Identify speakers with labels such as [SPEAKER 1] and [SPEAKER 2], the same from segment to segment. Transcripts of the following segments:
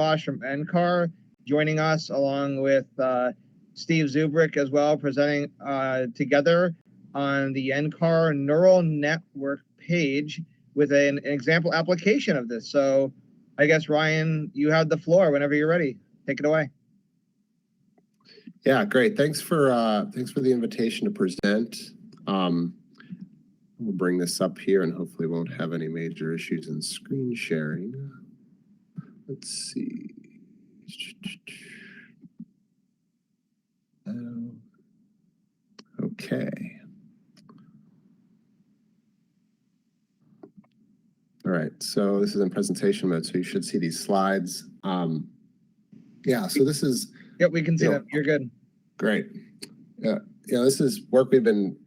[SPEAKER 1] Sobash from NCAR joining us, along with Steve Zubrick as well, presenting together on the NCAR neural network page with an example application of this. So I guess, Ryan, you have the floor whenever you're ready. Take it away.
[SPEAKER 2] Yeah, great. Thanks for the invitation to present. We'll bring this up here and hopefully won't have any major issues in screen sharing. Let's see. Okay. All right, so this is in presentation mode, so you should see these slides. Yeah, so this is...
[SPEAKER 1] Yep, we can see them. You're good.
[SPEAKER 2] Great. Yeah, this is work we've been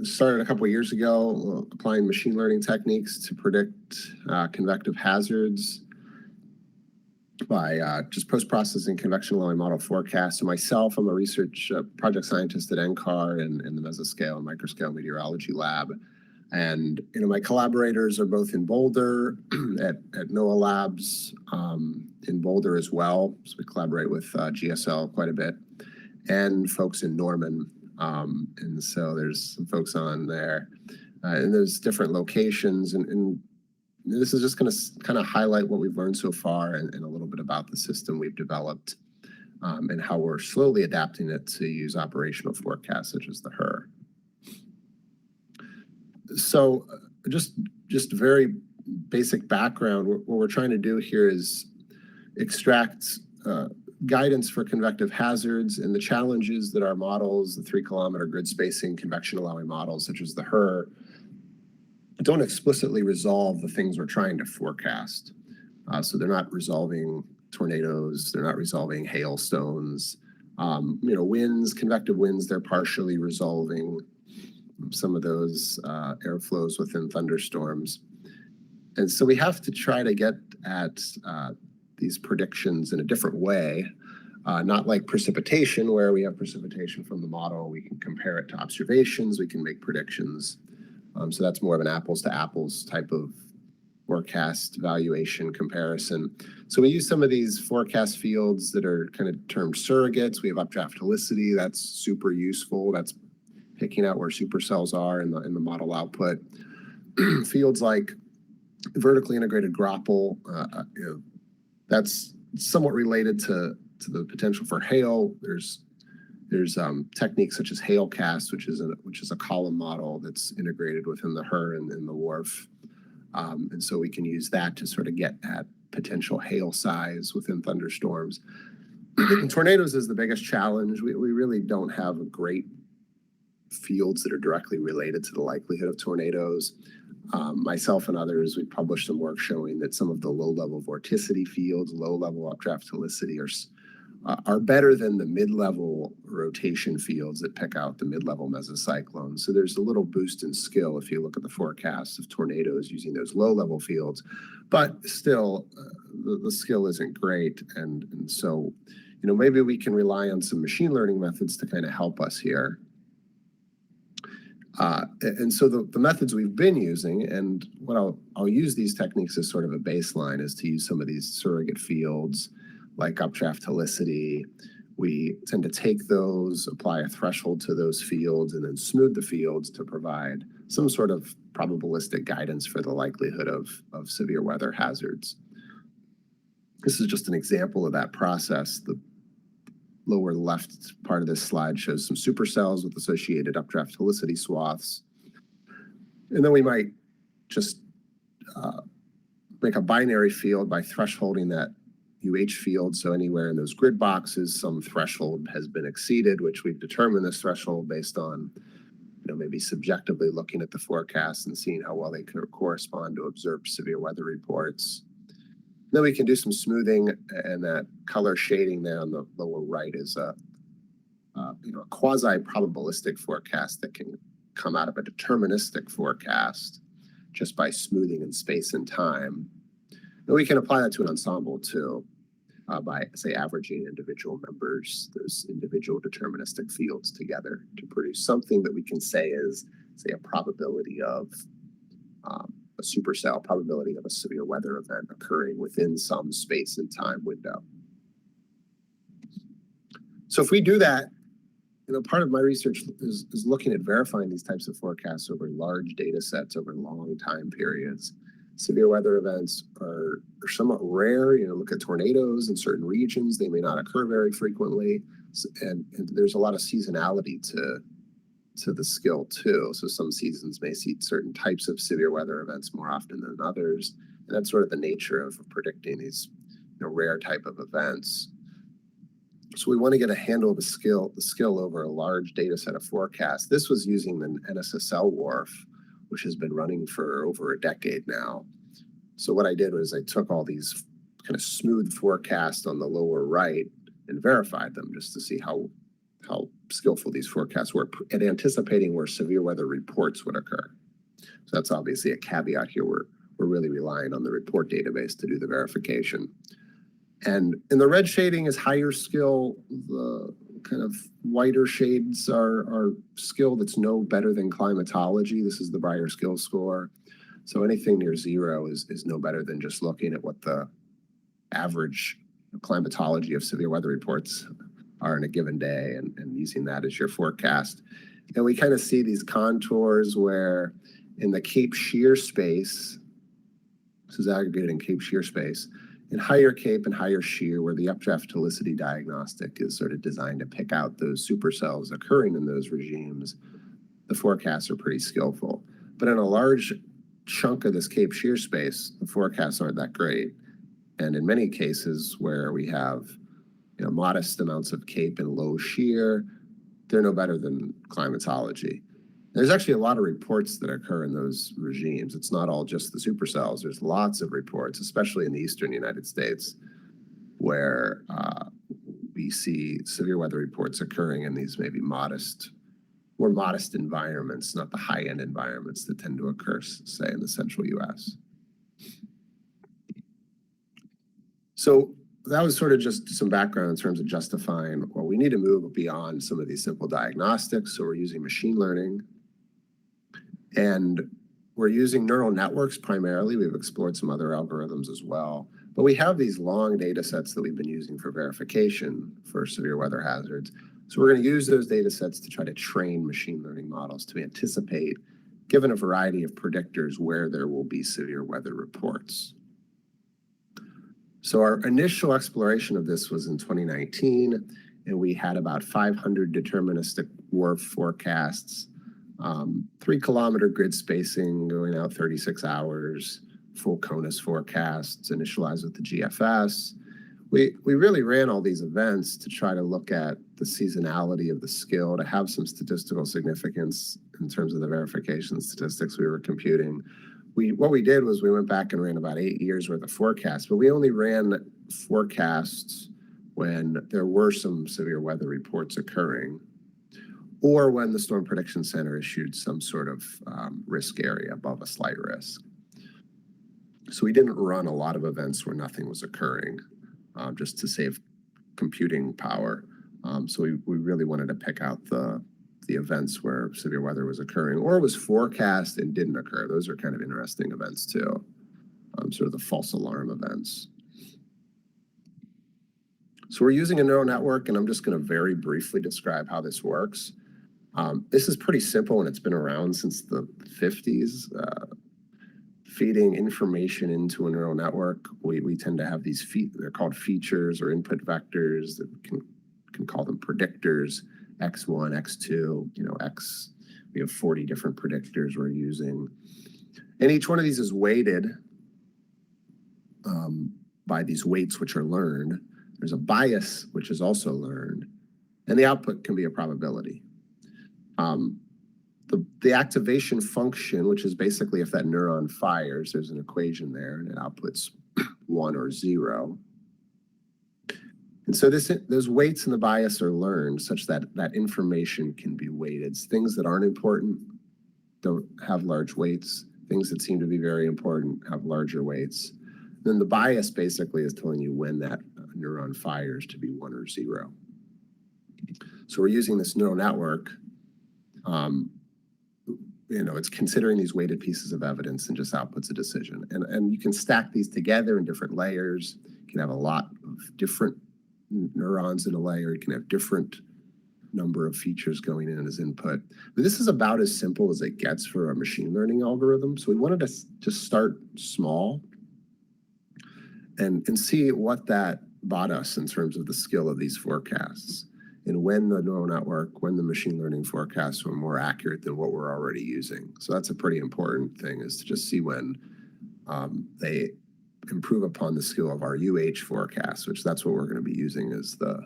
[SPEAKER 2] started a couple of years ago, applying machine learning techniques to predict convective hazards by just post-processing convection allowing model forecasts. So myself, I'm a research project scientist at NCAR in the mesoscale and microscale meteorology lab. And my collaborators are both in Boulder, at NOAA Labs in Boulder as well. So we collaborate with GSL quite a bit, and folks in Norman. And so there's some folks on there. And there's different locations. And this is just going to kind of highlight what we've learned so far and a little bit about the system we've developed and how we're slowly adapting it to use operational forecasts such as the HRRR. So just very basic background. What we're trying to do here is extract guidance for convective hazards and the challenges that our models, the 3-kilometer grid spacing convection allowing models such as the HRRR, don't explicitly resolve the things we're trying to forecast. So they're not resolving tornadoes, they're not resolving hailstones, winds, convective winds, they're partially resolving some of those airflows within thunderstorms. And so we have to try to get at these predictions in a different way, not like precipitation, where we have precipitation from the model, we can compare it to observations, we can make predictions. So that's more of an apples to apples type of forecast valuation comparison. So we use some of these forecast fields that are kind of termed surrogates. We have updraft helicity, that's super useful. That's picking out where supercells are in the model output. Fields like vertically integrated grapple, that's somewhat related to the potential for hail. There's techniques such as hailcast, which is a column model that's integrated within the HRRR and the WRF. And so we can use that to sort of get at potential hail size within thunderstorms. Tornadoes is the biggest challenge. We really don't have great fields that are directly related to the likelihood of tornadoes. Myself and others, we published some work showing that some of the low-level vorticity fields, low-level updraft helicity are better than the mid-level rotation fields that pick out the mid-level mesocyclones. So there's a little boost in skill if you look at the forecasts of tornadoes using those low-level fields, but still the skill isn't great. And so, maybe we can rely on some machine learning methods to kind of help us here. And so the methods we've been using, and what I'll use these techniques as sort of a baseline, is to use some of these surrogate fields like updraft helicity. We tend to take those, apply a threshold to those fields, and then smooth the fields to provide some sort of probabilistic guidance for the likelihood of severe weather hazards. This is just an example of that process. The lower left part of this slide shows some supercells with associated updraft helicity swaths. And then we might just make a binary field by thresholding that UH field. So anywhere in those grid boxes, some threshold has been exceeded, which we've determined this threshold based on, maybe subjectively looking at the forecast and seeing how well they correspond to observed severe weather reports. Then we can do some smoothing, and that color shading there on the lower right is a quasi-probabilistic forecast that can come out of a deterministic forecast just by smoothing in space and time. And we can apply that to an ensemble too, by, say, averaging individual members, those individual deterministic fields together to produce something that we can say is, say, a probability of a supercell, probability of a severe weather event occurring within some space and time window. So if we do that, part of my research is looking at verifying these types of forecasts over large data sets over long time periods. Severe weather events are somewhat rare. Look at tornadoes in certain regions. They may not occur very frequently. And there's a lot of seasonality to the skill too. So some seasons may see certain types of severe weather events more often than others. And that's sort of the nature of predicting these rare type of events. So we want to get a handle of the skill over a large data set of forecasts. This was using the NSSL WRF, which has been running for over a decade now. So what I did was I took all these kind of smooth forecasts on the lower right and verified them just to see how skillful these forecasts were at anticipating where severe weather reports would occur. So that's obviously a caveat here. We're really relying on the report database to do the verification. And in the red shading is higher skill. The kind of whiter shades are skill that's no better than climatology. This is the Breyer skill score. So anything near 0 is no better than just looking at what the average climatology of severe weather reports are in a given day and using that as your forecast. And we kind of see these contours where in the Cape Shear space, this is aggregated in Cape Shear space, in higher Cape and higher shear, where the updraft helicity diagnostic is sort of designed to pick out those supercells occurring in those regimes, the forecasts are pretty skillful. But in a large chunk of this Cape Shear space, the forecasts aren't that great. And in many cases where we have modest amounts of Cape and low shear, they're no better than climatology. There's actually a lot of reports that occur in those regimes. It's not all just the supercells. There's lots of reports, especially in the eastern United States, where we see severe weather reports occurring in these maybe more modest environments, not the high-end environments that tend to occur, say, in the central U.S. So that was sort of just some background in terms of justifying, well, we need to move beyond some of these simple diagnostics. So we're using machine learning. And we're using neural networks primarily. We've explored some other algorithms as well. But we have these long data sets that we've been using for verification for severe weather hazards. So we're going to use those data sets to try to train machine learning models to anticipate, given a variety of predictors, where there will be severe weather reports. So our initial exploration of this was in 2019, and we had about 500 deterministic WRF forecasts, 3-kilometer grid spacing going out 36 hours, full CONUS forecasts, initialized with the GFS. We really ran all these events to try to look at the seasonality of the skill, to have some statistical significance in terms of the verification statistics we were computing. What we did was we went back and ran about 8 years worth of forecasts, but we only ran forecasts when there were some severe weather reports occurring, or when the Storm Prediction Center issued some sort of risk area above a slight risk. So we didn't run a lot of events where nothing was occurring, just to save computing power. So we really wanted to pick out the events where severe weather was occurring or was forecast and didn't occur. Those are kind of interesting events too, sort of the false alarm events. So we're using a neural network, and I'm just going to very briefly describe how this works. This is pretty simple, and it's been around since the 50s. Feeding information into a neural network, we tend to have these they're called features or input vectors that can call them predictors, X1, X2, X. We have 40 different predictors we're using. And each one of these is weighted by these weights which are learned. There's a bias, which is also learned, and the output can be a probability. The activation function, which is basically if that neuron fires, there's an equation there, and it outputs 1 or 0. And so those weights and the bias are learned such that that information can be weighted. Things that aren't important don't have large weights. Things that seem to be very important have larger weights. Then the bias basically is telling you when that neuron fires to be 1 or 0. So we're using this neural network. it's considering these weighted pieces of evidence and just outputs a decision. And you can stack these together in different layers. You can have a lot of different neurons in a layer. You can have different number of features going in as input. But this is about as simple as it gets for a machine learning algorithm. So we wanted to just start small and see what that bought us in terms of the skill of these forecasts, and when the neural network, when the machine learning forecasts were more accurate than what we're already using. So that's a pretty important thing, is to just see when they improve upon the skill of our forecast, which that's what we're going to be using as the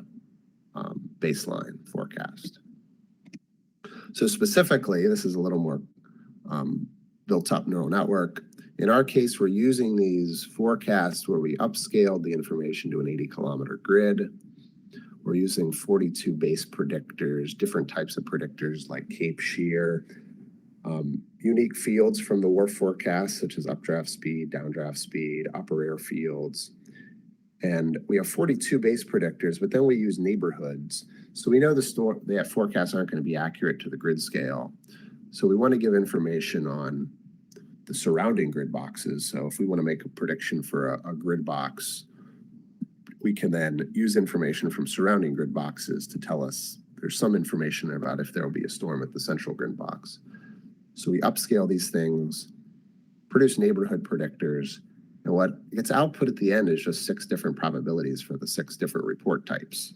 [SPEAKER 2] baseline forecast. So specifically, this is a little more built-up neural network. In our case, we're using these forecasts where we upscaled the information to an 80-kilometer grid. We're using 42 base predictors, different types of predictors like Cape shear, unique fields from the WRF forecast, such as updraft speed, downdraft speed, upper air fields. And we have 42 base predictors, but then we use neighborhoods. So we know the forecasts aren't going to be accurate to the grid scale. So we want to give information on the surrounding grid boxes. So if we want to make a prediction for a grid box, we can then use information from surrounding grid boxes to tell us there's some information about if there will be a storm at the central grid box. So we upscale these things, produce neighborhood predictors, and what gets output at the end is just 6 different probabilities for the 6 different report types.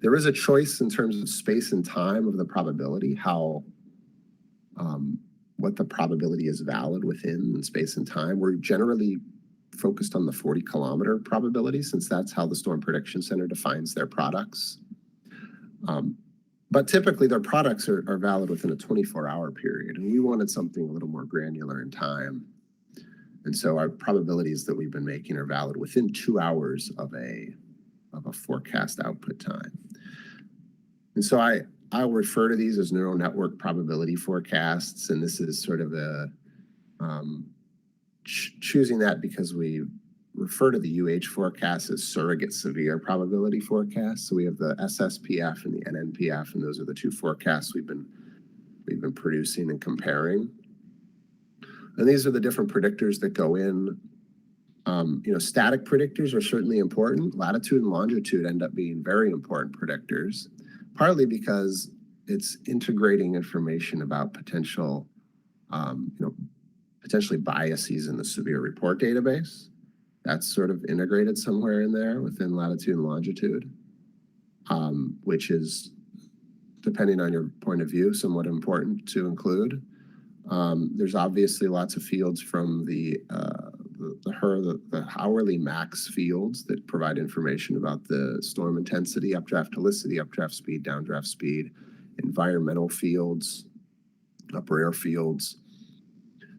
[SPEAKER 2] There is a choice in terms of space and time of the probability, what the probability is valid within space and time. We're generally focused on the 40-kilometer probability, since that's how the Storm Prediction Center defines their products. But typically their products are valid within a 24-hour period, and we wanted something a little more granular in time. And so our probabilities that we've been making are valid within 2 hours of a forecast output time. And so I'll refer to these as neural network probability forecasts, and this is sort of choosing that because we refer to the forecast as surrogate severe probability forecasts. So we have the SSPF and the NNPF, and those are the 2 forecasts we've been producing and comparing. And these are the different predictors that go in. Static predictors are certainly important. Latitude and longitude end up being very important predictors, partly because it's integrating information about potentially biases in the severe report database. That's sort of integrated somewhere in there within latitude and longitude, which is, depending on your point of view, somewhat important to include. There's obviously lots of fields from the hourly max fields that provide information about the storm intensity, updraft helicity, updraft speed, downdraft speed, environmental fields, upper air fields.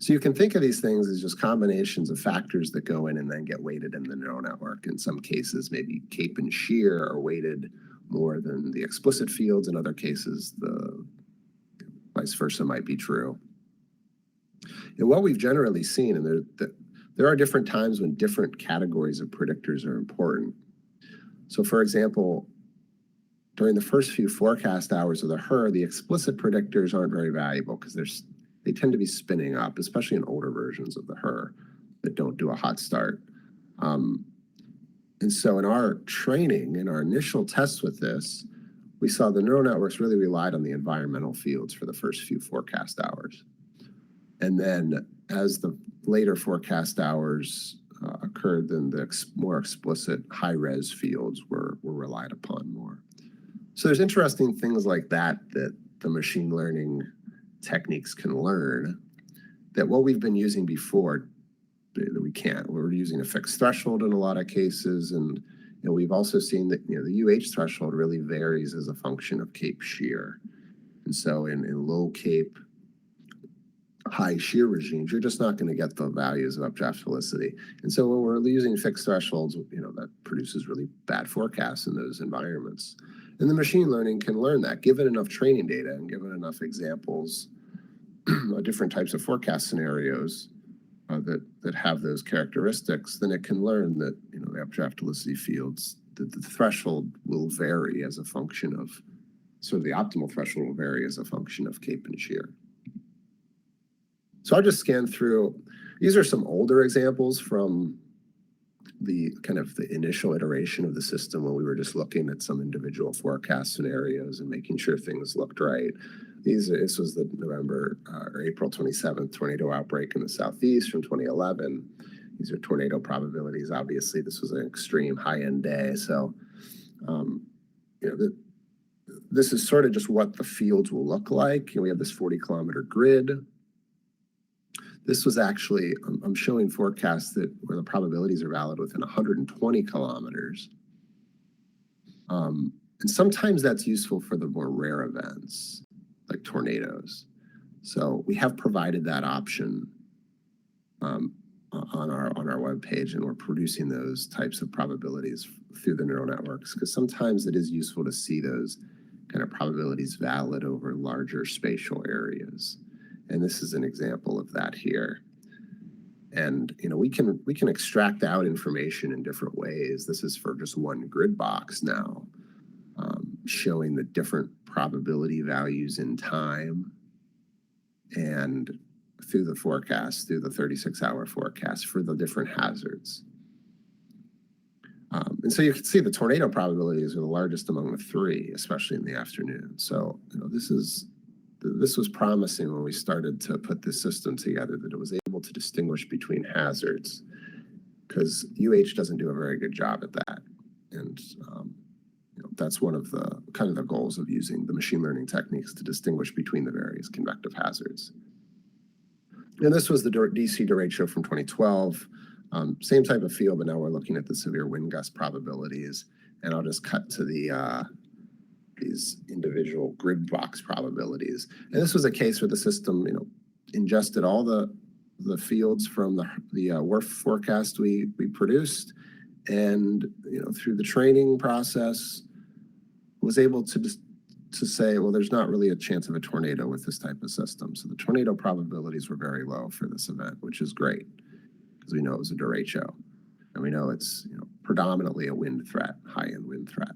[SPEAKER 2] So you can think of these things as just combinations of factors that go in and then get weighted in the neural network. In some cases, maybe Cape and shear are weighted more than the explicit fields. In other cases, the vice versa might be true. And what we've generally seen, and there are different times when different categories of predictors are important. So for example, during the first few forecast hours of the HRRR, the explicit predictors aren't very valuable because they tend to be spinning up, especially in older versions of the HRRR that don't do a hot start. And so in our training, in our initial tests with this, we saw the neural networks really relied on the environmental fields for the first few forecast hours. And then as the later forecast hours occurred, then the more explicit high-res fields were relied upon more. So there's interesting things like that the machine learning techniques can learn that what we've been using before, that we can't. We're using a fixed threshold in a lot of cases, and we've also seen that the threshold really varies as a function of Cape shear. And so in low Cape, high shear regimes, you're just not going to get the values of updraft helicity. And so when we're using fixed thresholds, that produces really bad forecasts in those environments. And the machine learning can learn that, given enough training data and given enough examples of different types of forecast scenarios that have those characteristics, then it can learn that the updraft helicity fields, that the threshold will vary as a function of, sort of the optimal threshold will vary as a function of Cape and shear. So I'll just scan through. These are some older examples from the kind of the initial iteration of the system when we were just looking at some individual forecast scenarios and making sure things looked right. This was the November or April 27th tornado outbreak in the Southeast from 2011. These are tornado probabilities. Obviously, this was an extreme high-end day. So, this is sort of just what the fields will look like. We have this 40-kilometer grid. This was actually, I'm showing forecasts that where the probabilities are valid within 120 kilometers. And sometimes that's useful for the more rare events, like tornadoes. So we have provided that option on our webpage, and we're producing those types of probabilities through the neural networks, because sometimes it is useful to see those kind of probabilities valid over larger spatial areas. And this is an example of that here. And we can extract out information in different ways. This is for just one grid box now, showing the different probability values in time and through the forecast, through the 36-hour forecast for the different hazards. And so you can see the tornado probabilities are the largest among the three, especially in the afternoon. So this was promising when we started to put this system together, that it was able to distinguish between hazards, because UH doesn't do a very good job at that. And that's one of the kind of the goals of using the machine learning techniques, to distinguish between the various convective hazards. And this was the DC derecho from 2012. Same type of field, but now we're looking at the severe wind gust probabilities. And I'll just cut to these individual grid box probabilities. And this was a case where the system, ingested all the fields from the WRF forecast we produced, and through the training process was able to say, well, there's not really a chance of a tornado with this type of system. So the tornado probabilities were very low for this event, which is great, because we know it was a derecho, and we know it's predominantly a wind threat, high-end wind threat.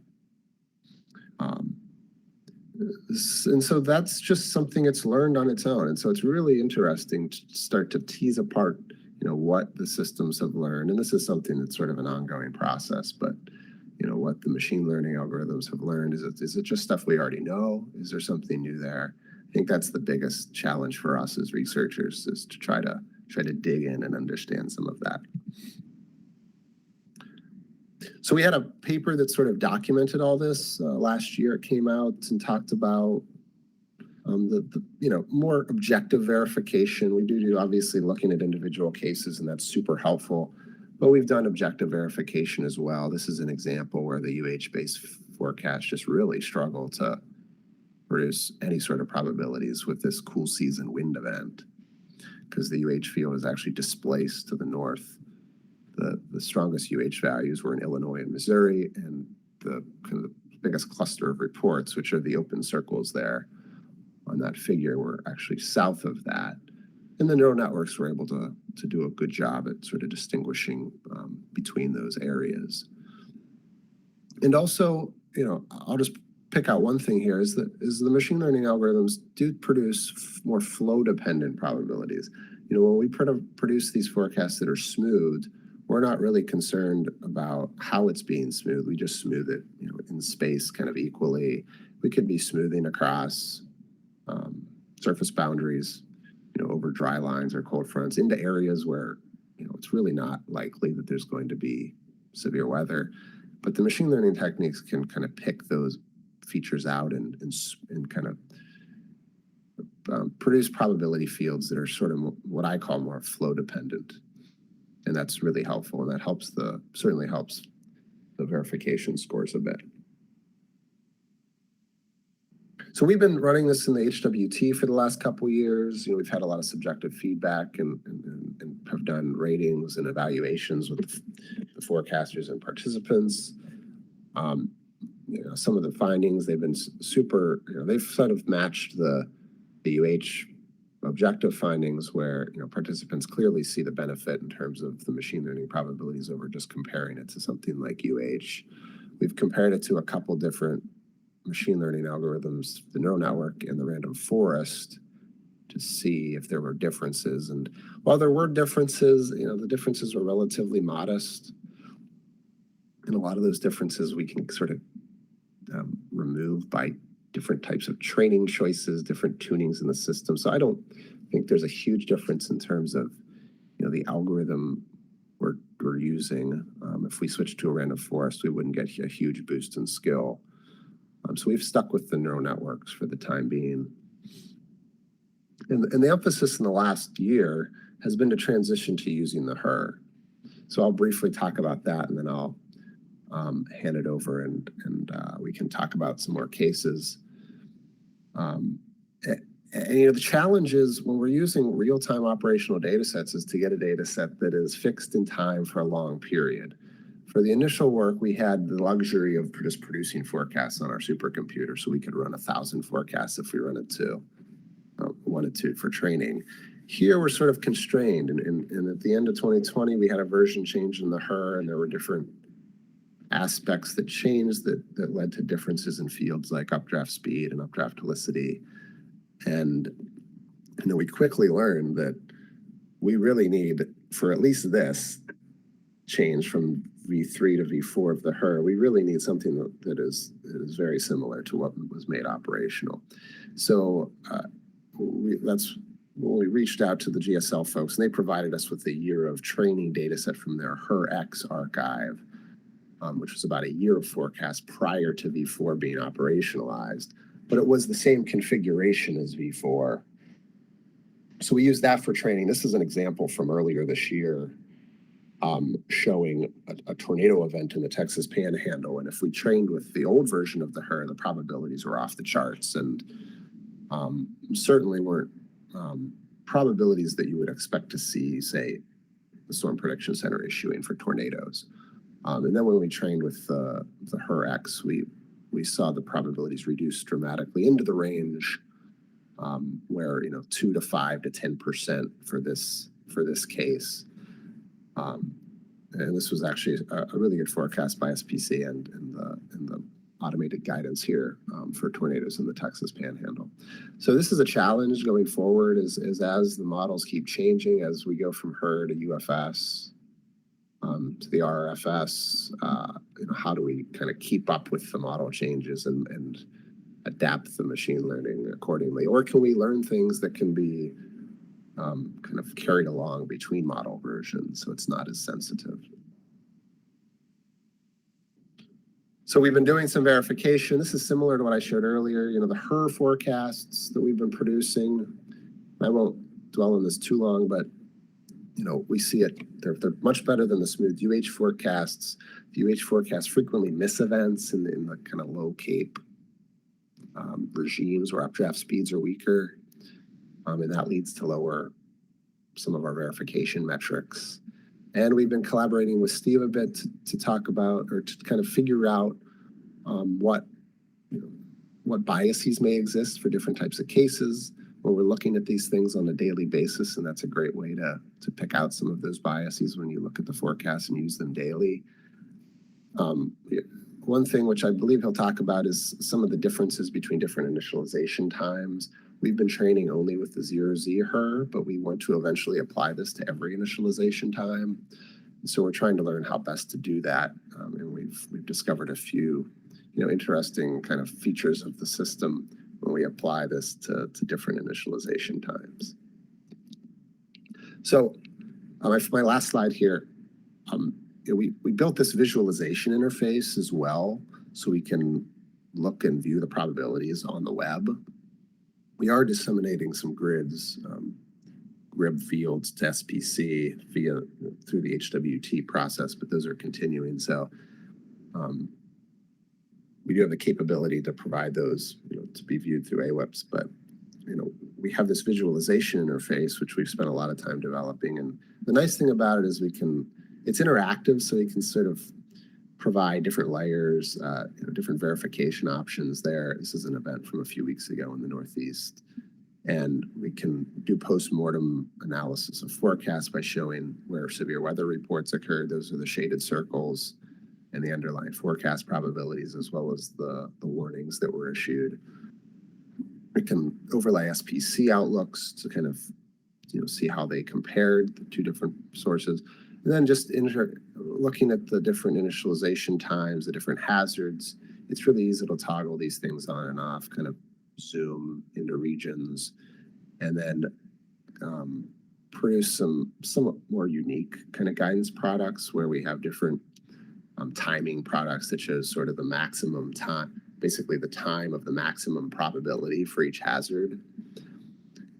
[SPEAKER 2] And so that's just something it's learned on its own. And so it's really interesting to start to tease apart, what the systems have learned. And this is something that's sort of an ongoing process, but what the machine learning algorithms have learned. Is it just stuff we already know? Is there something new there? I think that's the biggest challenge for us as researchers, is to try to dig in and understand some of that. So we had a paper that sort of documented all this last year. It came out and talked about the more objective verification. We do obviously looking at individual cases, and that's super helpful. But we've done objective verification as well. This is an example where the UH-based forecast just really struggled to produce any sort of probabilities with this cool season wind event, because the UH field is actually displaced to the north. The strongest UH values were in Illinois and Missouri, and the kind of the biggest cluster of reports, which are the open circles there on that figure, were actually south of that. And the neural networks were able to do a good job at sort of distinguishing between those areas. And also, I'll just pick out one thing here, is the machine learning algorithms do produce more flow-dependent probabilities. When we produce these forecasts that are smooth, we're not really concerned about how it's being smooth. We just smooth it, in space kind of equally. We could be smoothing across surface boundaries, over dry lines or cold fronts into areas where, it's really not likely that there's going to be severe weather. But the machine learning techniques can kind of pick those features out and kind of produce probability fields that are sort of what I call more flow dependent. And that's really helpful, and that certainly helps the verification scores a bit. So we've been running this in the HWT for the last couple of years. We've had a lot of subjective feedback and have done ratings and evaluations with the forecasters and participants. Some of the findings, they've been super, they've sort of matched the UH objective findings, where participants clearly see the benefit in terms of the machine learning probabilities over just comparing it to something like UH. We've compared it to a couple different machine learning algorithms, the neural network and the random forest, see if there were differences. And while there were differences, the differences were relatively modest. And a lot of those differences we can sort of remove by different types of training choices, different tunings in the system. So I don't think there's a huge difference in terms of the algorithm we're using. If we switch to a random forest, we wouldn't get a huge boost in skill. So we've stuck with the neural networks for the time being. And the emphasis in the last year has been to transition to using the HRRR. So I'll briefly talk about that, and then I'll hand it over, and we can talk about some more cases. And the challenge is when we're using real-time operational data sets is to get a data set that is fixed in time for a long period. For the initial work, we had the luxury of just producing forecasts on our supercomputer, so we could run 1,000 forecasts if we wanted to for training. Here we're sort of constrained, and at the end of 2020, we had a version change in the HRRR, and there were different aspects that changed that led to differences in fields like updraft speed and updraft helicity. And we quickly learned that we really need, for at least this change from V3 to V4 of the HRRR, we really need something that is very similar to what was made operational. So that's when we reached out to the GSL folks, and they provided us with a year of training data set from their HRRX archive, which was about a year of forecast prior to V4 being operationalized. But it was the same configuration as V4. So we used that for training. This is an example from earlier this year showing a tornado event in the Texas Panhandle. And if we trained with the old version of the HRRR, the probabilities were off the charts, and certainly weren't probabilities that you would expect to see, say, the Storm Prediction Center issuing for tornadoes. And then when we trained with the HRRX, we saw the probabilities reduced dramatically into the range where 2 to 5 to 10% for this case. And this was actually a really good forecast by SPC and the automated guidance here for tornadoes in the Texas Panhandle. So this is a challenge going forward as the models keep changing, as we go from HRRR to UFS to the RRFS. How do we kind of keep up with the model changes and adapt the machine learning accordingly? Or can we learn things that can be kind of carried along between model versions so it's not as sensitive? So we've been doing some verification. This is similar to what I showed earlier. The HRRR forecasts that we've been producing. I won't dwell on this too long, but we see it. They're much better than the smooth UH forecasts. The UH forecasts frequently miss events in the kind of low CAPE regimes where updraft speeds are weaker, and that leads to lower some of our verification metrics. And we've been collaborating with Steve a bit to talk about, or to kind of figure out what biases may exist for different types of cases, where we're looking at these things on a daily basis, and that's a great way to pick out some of those biases when you look at the forecast and use them daily. One thing which I believe he'll talk about is some of the differences between different initialization times. We've been training only with the 0Z HRRR, but we want to eventually apply this to every initialization time. And so we're trying to learn how best to do that, and we've discovered a few interesting kind of features of the system when we apply this to different initialization times. So my last slide here, we built this visualization interface as well, so we can look and view the probabilities on the web. We are disseminating some grids, GRIB fields to SPC through the HWT process, but those are continuing. So we do have the capability to provide those to be viewed through AWIPS, but we have this visualization interface which we've spent a lot of time developing, and the nice thing about it is it's interactive, so we can sort of provide different layers, different verification options there. This is an event from a few weeks ago in the Northeast, and we can do post-mortem analysis of forecasts by showing where severe weather reports occurred. Those are the shaded circles, and the underlying forecast probabilities, as well as the warnings that were issued. It can overlay SPC outlooks to kind of, see how they compared the two different sources. And then just looking at the different initialization times, the different hazards, it's really easy to toggle these things on and off, kind of zoom into regions, and then produce some somewhat more unique kind of guidance products where we have different timing products that shows sort of the maximum time, basically the time of the maximum probability for each hazard.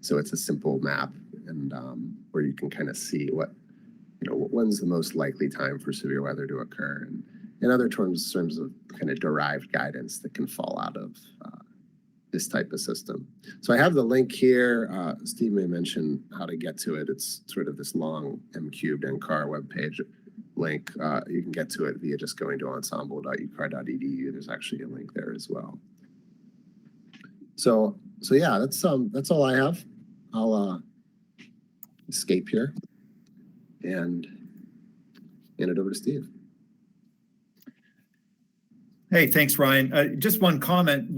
[SPEAKER 2] So it's a simple map, and where you can kind of see when's the most likely time for severe weather to occur, and in other terms of kind of derived guidance that can fall out of this type of system. So I have the link here. Steve may mention how to get to it. It's sort of this long M-cubed NCAR webpage link. You can get to it via just going to ensemble.ucar.edu. There's actually a link there as well. So yeah, that's all I have. I'll escape here and hand it over to Steve.
[SPEAKER 3] Hey, thanks, Ryan. Just one comment.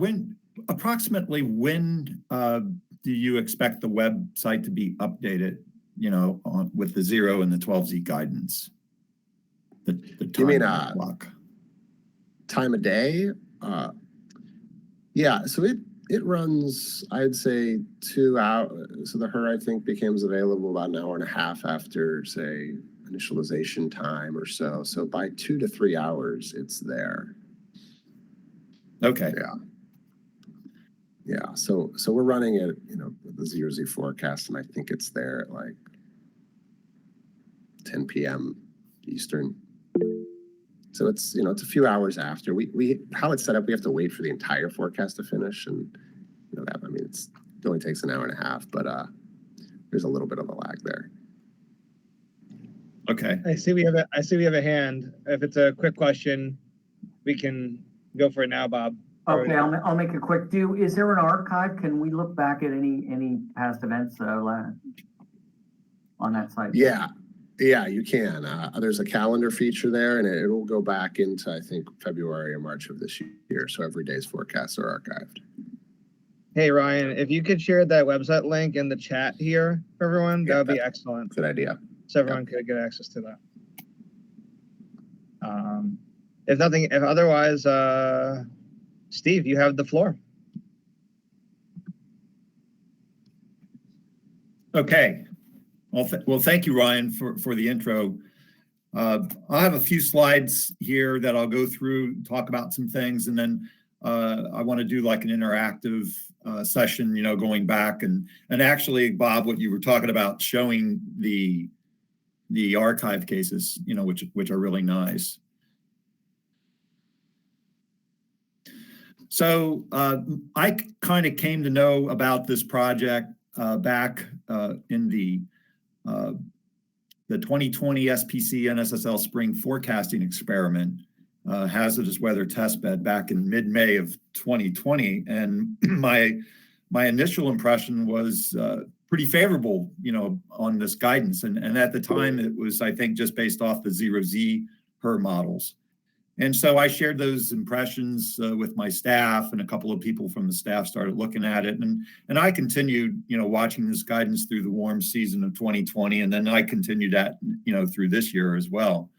[SPEAKER 3] Approximately when do you expect the website to be updated, with the 0 and the 12Z guidance? The time
[SPEAKER 2] you mean
[SPEAKER 3] clock.
[SPEAKER 2] Time of day? Yeah, so it runs, I'd say 2 hours. So the HRRR, I think, becomes available about an hour and a half after, say, initialization time or so. So by 2 to 3 hours, it's there.
[SPEAKER 3] Okay.
[SPEAKER 2] Yeah. So we're running it, with the 0Z forecast, and I think it's there at like 10 p.m. Eastern. So it's it's a few hours after. We how it's set up, we have to wait for the entire forecast to finish, and it only takes an hour and a half, but there's a little bit of a lag there.
[SPEAKER 3] Okay.
[SPEAKER 1] I see we have a hand. If it's a quick question, we can go for it now, Bob.
[SPEAKER 4] Okay, I'll make it quick. Is there an archive? Can we look back at any past events on that site?
[SPEAKER 2] Yeah, you can. There's a calendar feature there, and it will go back into, I think, February or March of this year. So every day's forecasts are archived.
[SPEAKER 1] Hey, Ryan, if you could share that website link in the chat here for everyone, that would be excellent.
[SPEAKER 2] Good idea.
[SPEAKER 1] So everyone could get access to that. If otherwise, Steve, you have the floor.
[SPEAKER 3] Okay. Well, thank you, Ryan, for the intro. I'll have a few slides here that I'll go through, talk about some things, and then I want to do like an interactive session, going back and actually, Bob, what you were talking about, showing the archive cases, which are really nice. So I kind of came to know about this project back in the 2020 SPC NSSL spring forecasting experiment, hazardous weather testbed back in mid-May of 2020. And my initial impression was pretty favorable, on this guidance. And at the time, it was, I think, just based off the 0Z HRRR models. And so I shared those impressions with my staff, and a couple of people from the staff started looking at it. And I continued, watching this guidance through the warm season of 2020. And then I continued that, through this year as well.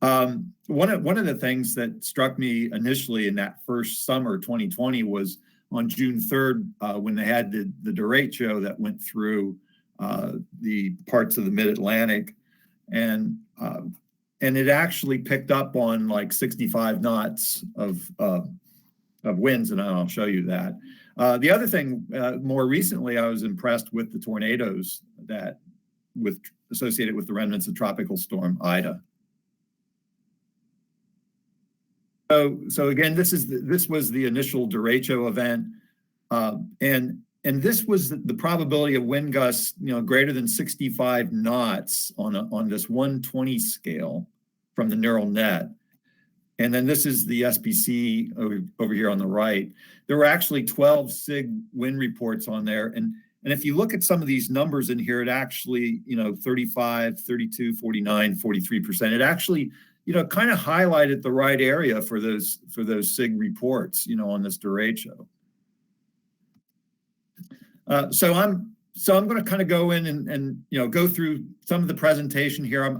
[SPEAKER 3] One of the things that struck me initially in that first summer, 2020, was on June 3rd, when they had the derecho that went through the parts of the Mid-Atlantic. And it actually picked up on like 65 knots of winds, and I'll show you that. The other thing, more recently, I was impressed with the tornadoes associated with the remnants of Tropical Storm Ida. So again, this was the initial derecho event, and this was the probability of wind gusts, greater than 65 knots on this 120 scale from the neural net. And then this is the SPC over here on the right. There were actually 12 SIG wind reports on there. And if you look at some of these numbers in here, it actually, 35, 32, 49, 43%. It actually, kind of highlighted the right area for those SIG reports, on this derecho. So I'm going to kind of go in and go through some of the presentation here.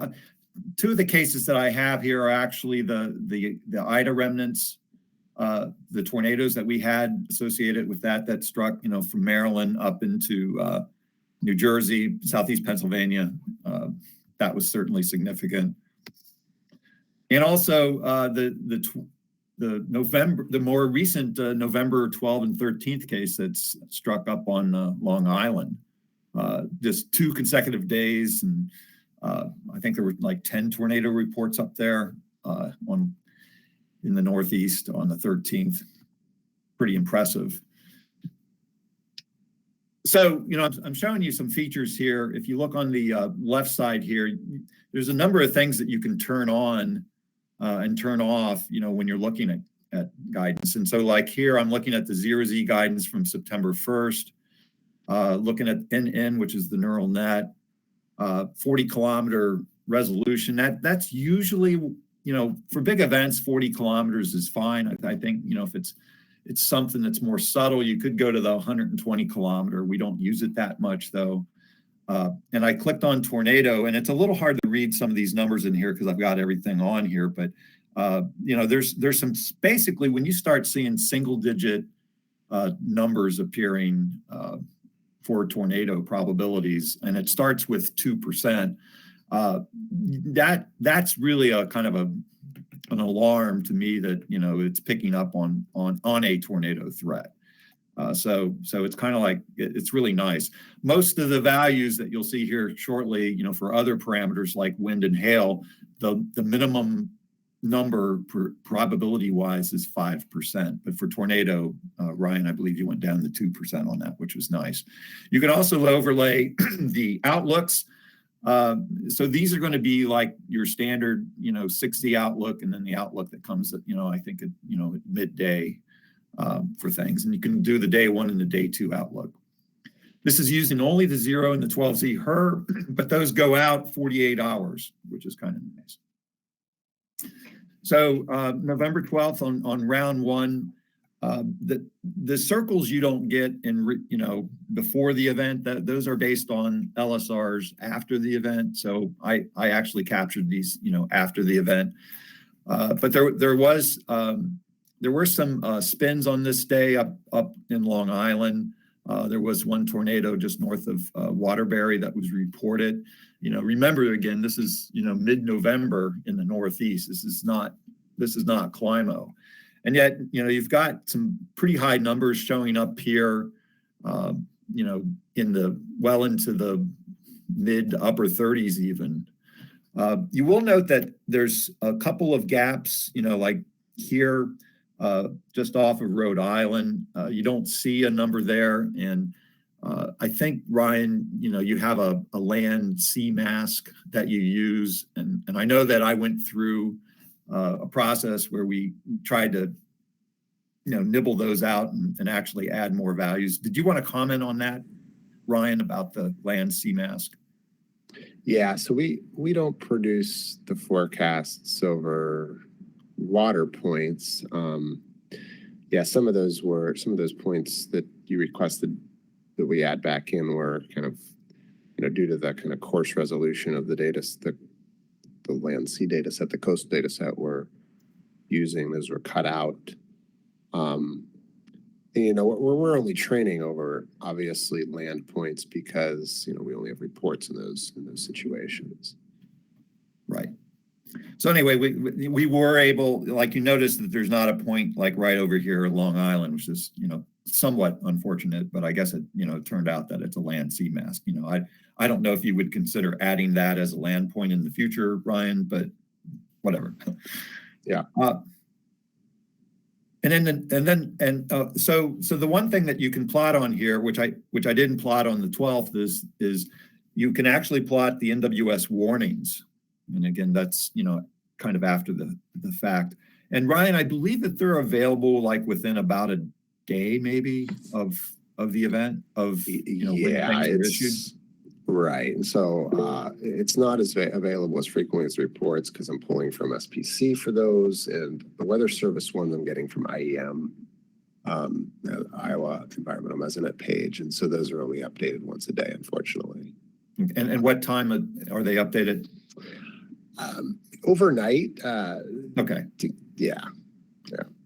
[SPEAKER 3] Two of the cases that I have here are actually the Ida remnants, the tornadoes that we had associated with that struck from Maryland up into New Jersey, Southeast Pennsylvania. That was certainly significant. And also the more recent November 12 and 13th case that's struck up on Long Island. Just 2 consecutive days, and I think there were like 10 tornado reports up there in the Northeast on the 13th. Pretty impressive. So, I'm showing you some features here. If you look on the left side here, there's a number of things that you can turn on and turn off, when you're looking at guidance. And so like here, I'm looking at the 0Z guidance from September 1st, looking at NN, which is the neural net, 40 kilometer resolution. That's usually, for big events, 40 kilometers is fine. I think, if it's something that's more subtle, you could go to the 120 kilometer. We don't use it that much though. And I clicked on tornado, and it's a little hard to read some of these numbers in here because I've got everything on here. But there's some, basically when you start seeing single digit numbers appearing for tornado probabilities, and it starts with 2%, that's really a kind of an alarm to me that it's picking up on a tornado threat. So it's kind of like, it's really nice. Most of the values that you'll see here shortly, for other parameters like wind and hail, the minimum number probability wise is 5%. But for tornado, Ryan, I believe you went down to 2% on that, which was nice. You can also overlay the outlooks. So these are going to be like your standard, 60 outlook, and then the outlook that comes at, I think at, at midday. For things, and you can do the day 1 and the day 2 outlook. This is using only the 0 and the 12Z HRRR, but those go out 48 hours, which is kind of nice. So November 12th on round 1, the circles you don't get in before the event, those are based on LSRs after the event. So I actually captured these after the event, but there were some spins on this day up in Long Island. There was one tornado just north of Waterbury that was reported. Remember again, this is mid-November in the Northeast. This is not Climo, and yet you've got some pretty high numbers showing up here. Into the mid to upper 30s even. You will note that there's a couple of gaps. Like here. Just off of Rhode Island, you don't see a number there. And I think, Ryan, you have a land sea mask that you use. And I know that I went through a process where we tried to, nibble those out and actually add more values. Did you want to comment on that, Ryan, about the land sea mask?
[SPEAKER 2] Yeah, so we don't produce the forecasts over water points. Some of those points that you requested that we add back in were kind of due to the kind of coarse resolution of the data, the land sea data set, the coast data set we're using. Those were cut out. We're only training over obviously land points because we only have reports in those situations.
[SPEAKER 3] Right. So anyway, we were able, like you noticed that there's not a point like right over here at Long Island, which is, somewhat unfortunate, but I guess it, it turned out that it's a land sea mask. I don't know if you would consider adding that as a land point in the future, Ryan, but whatever.
[SPEAKER 2] Yeah.
[SPEAKER 3] So the one thing that you can plot on here, which I didn't plot on the 12th, is you can actually plot the NWS warnings. And again, that's, kind of after the fact. And Ryan, I believe that they're available like within about a day, maybe of the event of, when things are issued.
[SPEAKER 2] Right. And so it's not as available as frequently as reports because I'm pulling from SPC for those. And the Weather Service one I'm getting from IEM. the Iowa Environmental Mesonet page. And so those are only updated once a day, unfortunately.
[SPEAKER 3] And what time are they updated?
[SPEAKER 2] Overnight.
[SPEAKER 3] Okay.
[SPEAKER 2] Yeah.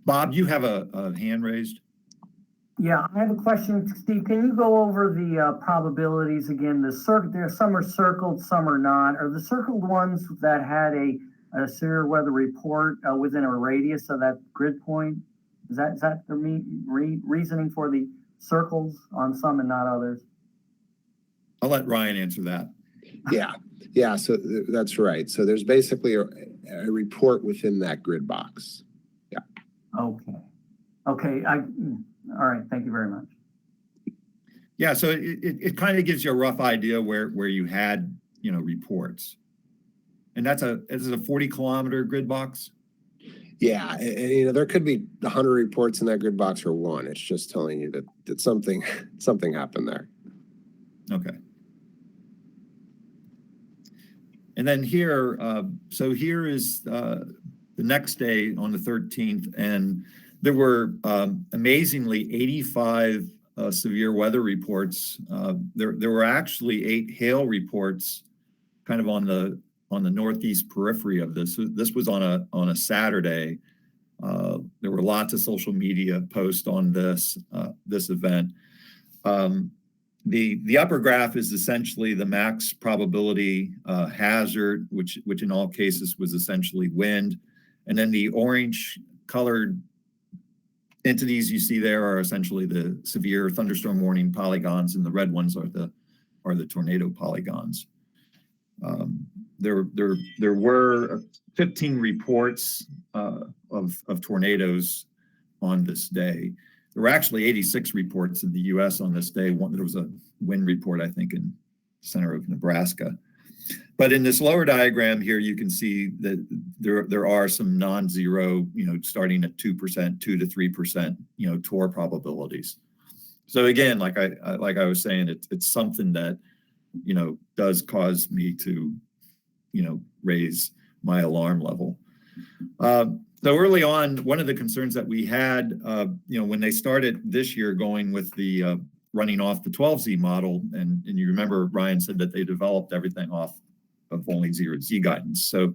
[SPEAKER 3] Bob, you have a hand raised?
[SPEAKER 4] Yeah, I have a question. Steve, can you go over the probabilities again? There, some are circled, some are not. Are the circled ones that had a severe weather report within a radius of that grid point? Is that the reasoning for the circles on some and not others?
[SPEAKER 3] I'll let Ryan answer that.
[SPEAKER 2] Yeah, so that's right. So there's basically a report within that grid box. Yeah.
[SPEAKER 4] Okay. All right. Thank you very much.
[SPEAKER 3] Yeah, so it kind of gives you a rough idea where you had, reports. And that's a 40-kilometer grid box?
[SPEAKER 2] Yeah, and there could be 100 reports in that grid box or one. It's just telling you that something happened there.
[SPEAKER 3] Okay. And then here, so here is the next day on the 13th, and there were amazingly 85 severe weather reports. There were actually 8 hail reports kind of on the northeast periphery of this. This was on a Saturday. There were lots of social media posts on this event. The upper graph is essentially the max probability hazard, which in all cases was essentially wind. And then the orange colored entities you see there are essentially the severe thunderstorm warning polygons, and the red ones are the tornado polygons. There were 15 reports of tornadoes on this day. There were actually 86 reports in the U.S. on this day. There was a wind report, I think, in the center of Nebraska. But in this lower diagram here, you can see that there are some non-zero, starting at 2%, 2 to 3%, TOR probabilities. So again, like I was saying, it's something that does cause me to raise my alarm level. So early on, one of the concerns that we had, when they started this year going with the running off the 12Z model, and you remember Ryan said that they developed everything off of only 0Z guidance. So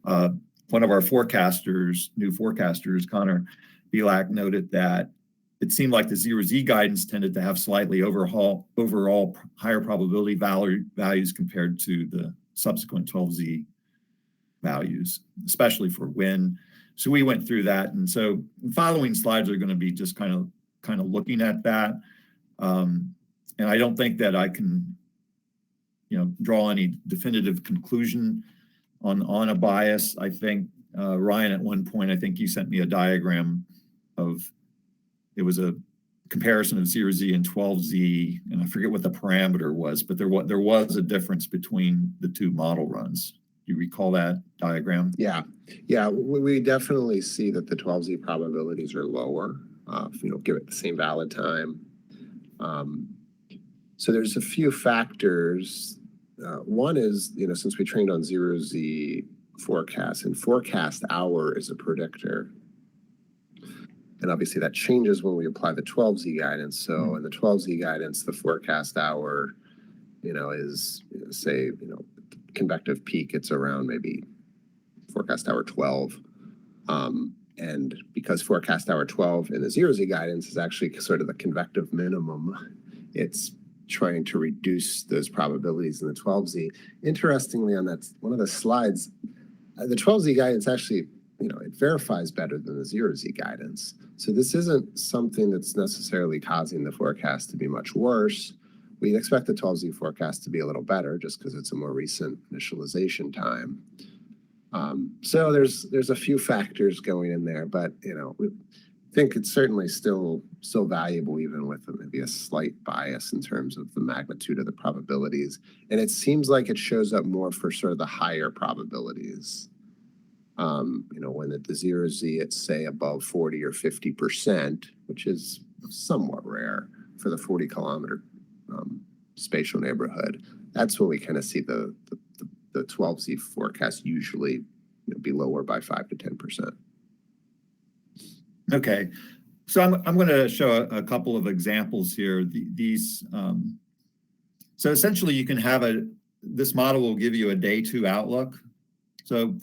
[SPEAKER 3] one of our new forecasters, Connor Belak, noted that it seemed like the 0Z guidance tended to have slightly overall higher probability values compared to the subsequent 12Z values, especially for wind. So we went through that. And so the following slides are going to be just kind of looking at that. And I don't think that I can, draw any definitive conclusion on a bias. I think, Ryan, at one point, I think you sent me a diagram it was a comparison of 0Z and 12Z, and I forget what the parameter was, but there was a difference between the two model runs. Do you recall that diagram?
[SPEAKER 2] Yeah, we definitely see that the 12Z probabilities are lower, give it the same valid time. So there's a few factors. One is, since we trained on 0Z forecast, and forecast hour is a predictor. And obviously that changes when we apply the 12Z guidance. So in the 12Z guidance, the forecast hour, is, say, convective peak, it's around maybe forecast hour 12. And because forecast hour 12 in the 0Z guidance is actually sort of the convective minimum, it's trying to reduce those probabilities in the 12Z. Interestingly, on that one of the slides, the 12Z guidance actually, it verifies better than the 0Z guidance. So this isn't something that's necessarily causing the forecast to be much worse. We expect the 12Z forecast to be a little better just because it's a more recent initialization time. So there's a few factors going in there, but we think it's certainly still valuable, even with maybe a slight bias in terms of the magnitude of the probabilities. And it seems like it shows up more for sort of the higher probabilities. When at the 0Z, it's say above 40 or 50%, which is somewhat rare for the 40-kilometer spatial neighborhood. That's when we kind of see the 12Z forecast usually be lower by 5 to 10%.
[SPEAKER 3] Okay. So I'm going to show a couple of examples here. So essentially you can have this model will give you a day 2 outlook. So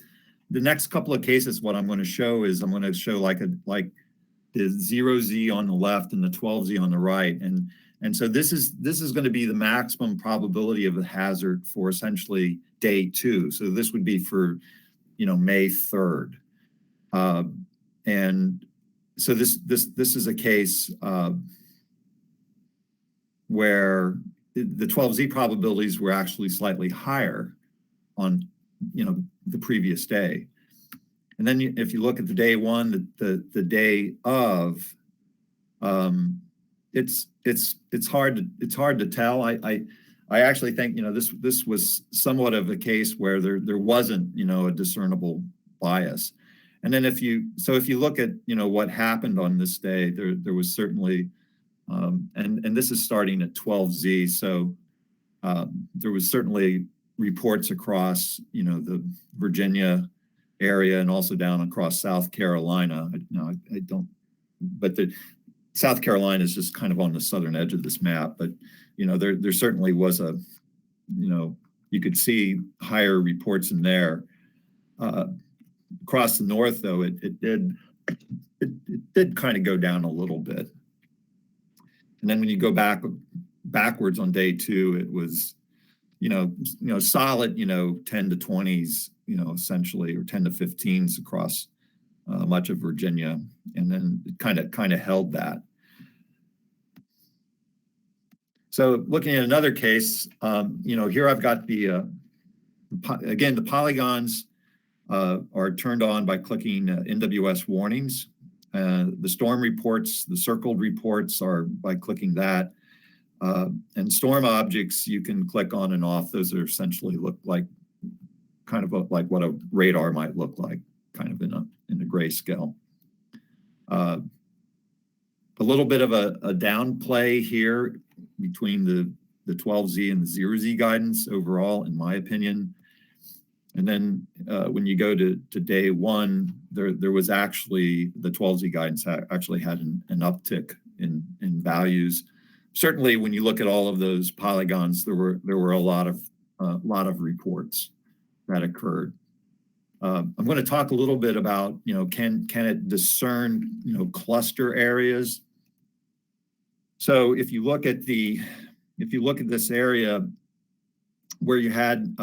[SPEAKER 3] the next couple of cases, what I'm going to show is I'm going to show like the 0Z on the left and the 12Z on the right. And so this is going to be the maximum probability of a hazard for essentially day 2. So this would be for, May 3rd. And so this is a case where the 12Z probabilities were actually slightly higher on, the previous day. And then if you look at the day 1, the day of, it's hard to tell. I actually think, this was somewhat of a case where there wasn't, a discernible bias. And then if you look at, what happened on this day, there was certainly, and this is starting at 12Z. So there was certainly reports across, the Virginia area and also down across South Carolina. I don't, but South Carolina is just kind of on the southern edge of this map. But, there certainly was you could see higher reports in there. Across the north, though, it did kind of go down a little bit. And then when you go backwards on day 2, it was, solid, 10 to 20s, essentially, or 10 to 15s across much of Virginia. And then it kind of held that. So looking at another case, here I've got again, the polygons are turned on by clicking NWS warnings. The storm reports, the circled reports are by clicking that. And storm objects, you can click on and off. Those are essentially look like kind of like what a radar might look like, kind of in a grayscale. A little bit of a downplay here between the 12Z and the 0Z guidance overall, in my opinion. And then when you go to day 1, there was actually the 12Z guidance actually had an uptick in values. Certainly, when you look at all of those polygons, there were a lot of reports that occurred. I'm going to talk a little bit about can it discern cluster areas. So if you look at this area where you had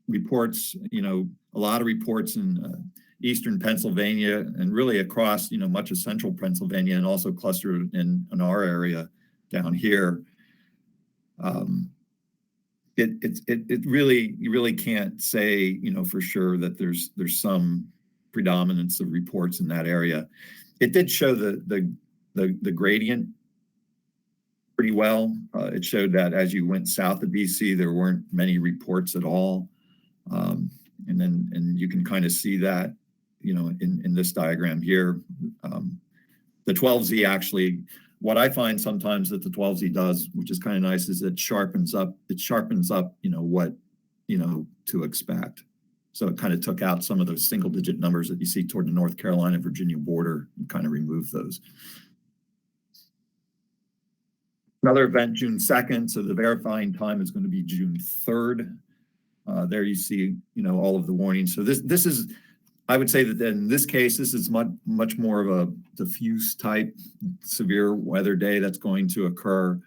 [SPEAKER 3] reports, a lot of reports in eastern Pennsylvania and really across, much of central Pennsylvania, and also clustered in our area down here. It really, you really can't say, for sure that there's some predominance of reports in that area. It did show the gradient pretty well. It showed that as you went south of DC, there weren't many reports at all. And you can kind of see that, in this diagram here. The 12Z actually, what I find sometimes that the 12Z does, which is kind of nice, is it sharpens up, what, to expect. So it kind of took out some of those single digit numbers that you see toward the North Carolina, Virginia border and kind of removed those. Another event, June 2nd. So the verifying time is going to be June 3rd. There you see, all of the warnings. So this is, I would say that in this case, this is much more of a diffuse type severe weather day that's going to occur.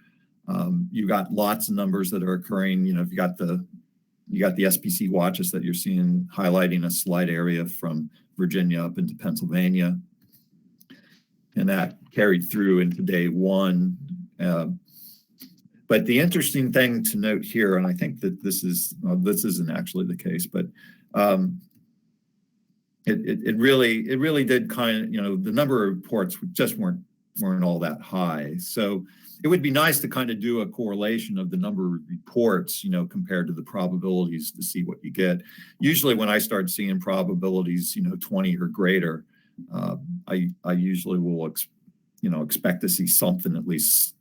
[SPEAKER 3] You got lots of numbers that are occurring. If you got the SPC watches that you're seeing highlighting a slight area from Virginia up into Pennsylvania, and that carried through into day 1. But the interesting thing to note here, and I think that this isn't actually the case, but it really did kind of, the number of reports just weren't all that high. So it would be nice to kind of do a correlation of the number of reports, compared to the probabilities to see what you get. Usually when I start seeing probabilities, 20 or greater, I usually will, expect to see something at least,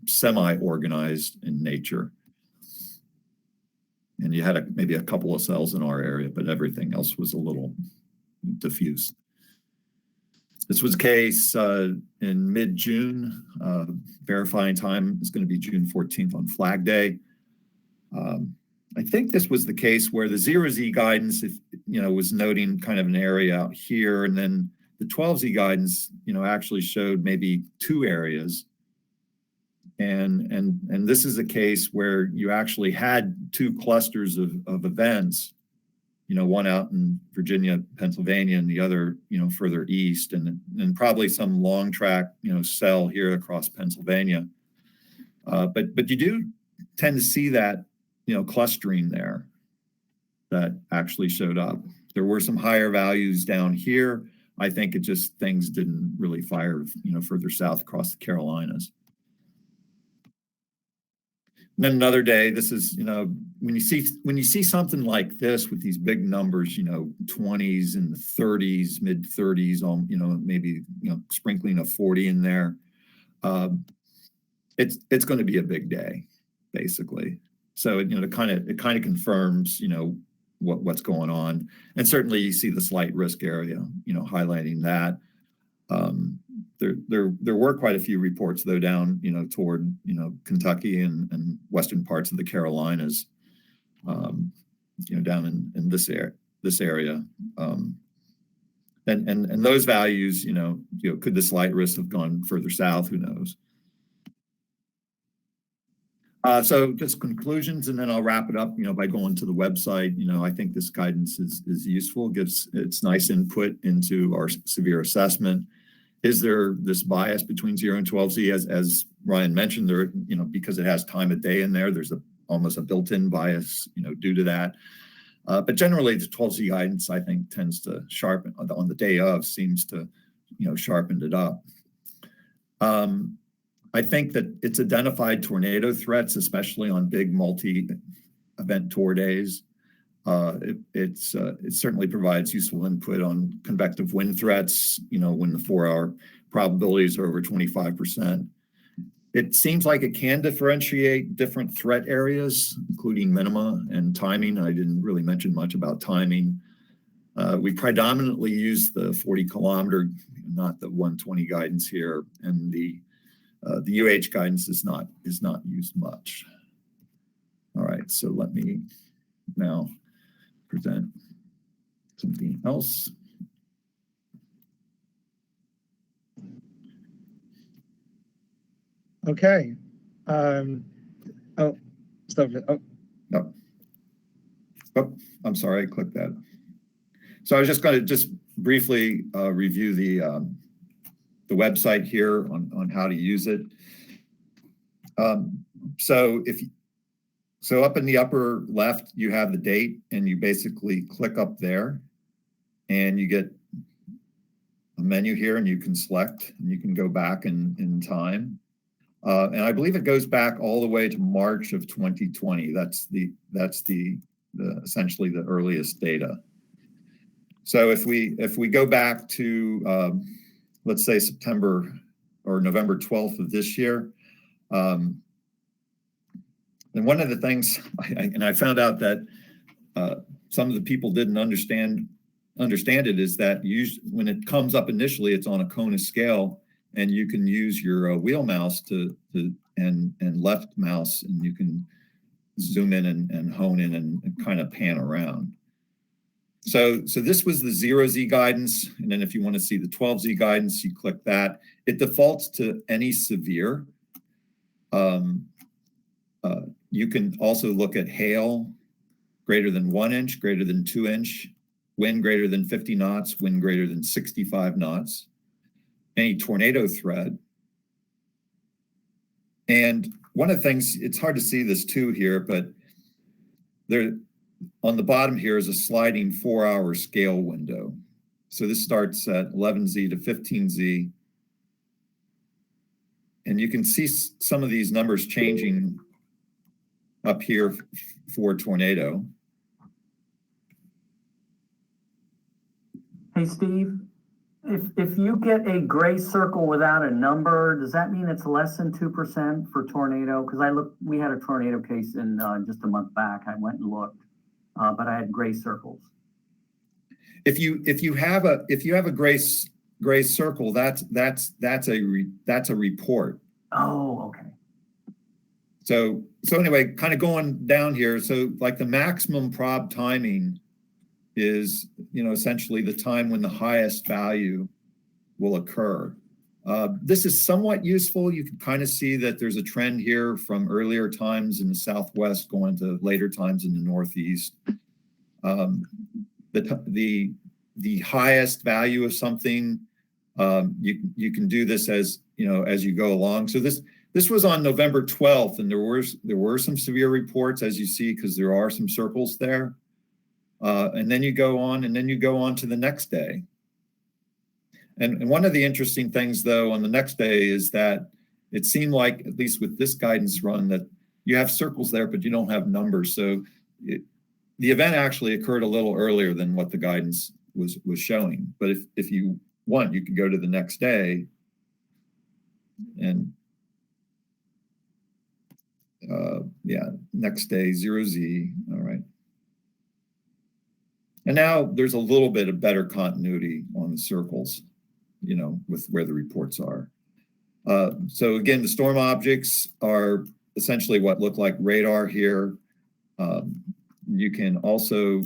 [SPEAKER 3] semi-organized in nature. And you had maybe a couple of cells in our area, but everything else was a little diffuse. This was a case in mid-June. Verifying time is going to be June 14th on Flag Day. I think this was the case where the 0Z guidance, was noting kind of an area out here, and then the 12Z guidance, actually showed maybe 2 areas. And this is a case where you actually had 2 clusters of events, one out in Virginia, Pennsylvania, and the other, further east, and probably some long track, cell here across Pennsylvania. But you do tend to see that, clustering there that actually showed up. There were some higher values down here. I think it just, things didn't really fire, further south across the Carolinas. And then another day, this is, when you see something like this with these big numbers, 20s and 30s, mid 30s, maybe, sprinkling a 40 in there, it's going to be a big day, basically. So, it kind of confirms, what's going on. And certainly you see the slight risk area, highlighting that. There were quite a few reports though down, toward, Kentucky and western parts of the Carolinas, down in this area. And those values, could the slight risk have gone further south? Who knows? So just conclusions, and then I'll wrap it up, by going to the website. I think this guidance is useful, it's nice input into our severe assessment. Is there this bias between 0 and 12Z? As Ryan mentioned, there, because it has time of day in there, there's almost a built-in bias, due to that. But generally the 12Z guidance, I think, tends to sharpen on the day of, seems to, sharpened it up. I think that it's identified tornado threats, especially on big multi-event tour days. It certainly provides useful input on convective wind threats, when the 4-hour probabilities are over 25%. It seems like it can differentiate different threat areas, including minima and timing. I didn't really mention much about timing. We predominantly use the 40-kilometer, not the 120 guidance here, and the UH guidance is not used much. All right, so let me now present something else.
[SPEAKER 1] Okay.
[SPEAKER 3] No. Oh, I'm sorry, I clicked that. So I was just going to briefly review the website here on how to use it. So up in the upper left, you have the date, and you basically click up there, and you get a menu here, and you can select, and you can go back in time. And I believe it goes back all the way to March of 2020. That's the essentially the earliest data. So if we go back to let's say September or November 12th of this year, and one of the things, I found out that some of the people didn't understand it, is that when it comes up initially, it's on a Kona scale, and you can use your wheel mouse and left mouse, and you can zoom in and hone in and kind of pan around. So this was the 0Z guidance, and then if you want to see the 12Z guidance, you click that. It defaults to any severe. You can also look at hail greater than 1 inch, greater than 2 inch, wind greater than 50 knots, wind greater than 65 knots, any tornado threat. And one of the things, it's hard to see this too here, but there on the bottom here is a sliding 4-hour scale window. So this starts at 11Z to 15Z. And you can see some of these numbers changing up here for tornado.
[SPEAKER 4] Hey, Steve, if you get a gray circle without a number, does that mean it's less than 2% for tornado? Because we had a tornado case in just a month back. I went and looked, but I had gray circles.
[SPEAKER 3] If you have a gray gray circle, that's a report.
[SPEAKER 4] Oh, okay.
[SPEAKER 3] So anyway, kind of going down here. So like the maximum prob timing is, essentially the time when the highest value will occur. This is somewhat useful. You can kind of see that there's a trend here from earlier times in the Southwest going to later times in the Northeast. The highest value of something, you can do this as you go along. So this was on November 12th, and there were some severe reports, as you see, because there are some circles there. And then you go on to the next day. And one of the interesting things, though, on the next day is that it seemed like, at least with this guidance run, that you have circles there, but you don't have numbers. So the event actually occurred a little earlier than what the guidance was showing. But if you want, you could go to the next day and next day, 0Z, all right. And now there's a little bit of better continuity on the circles, with where the reports are. So again, the storm objects are essentially what look like radar here. You can also,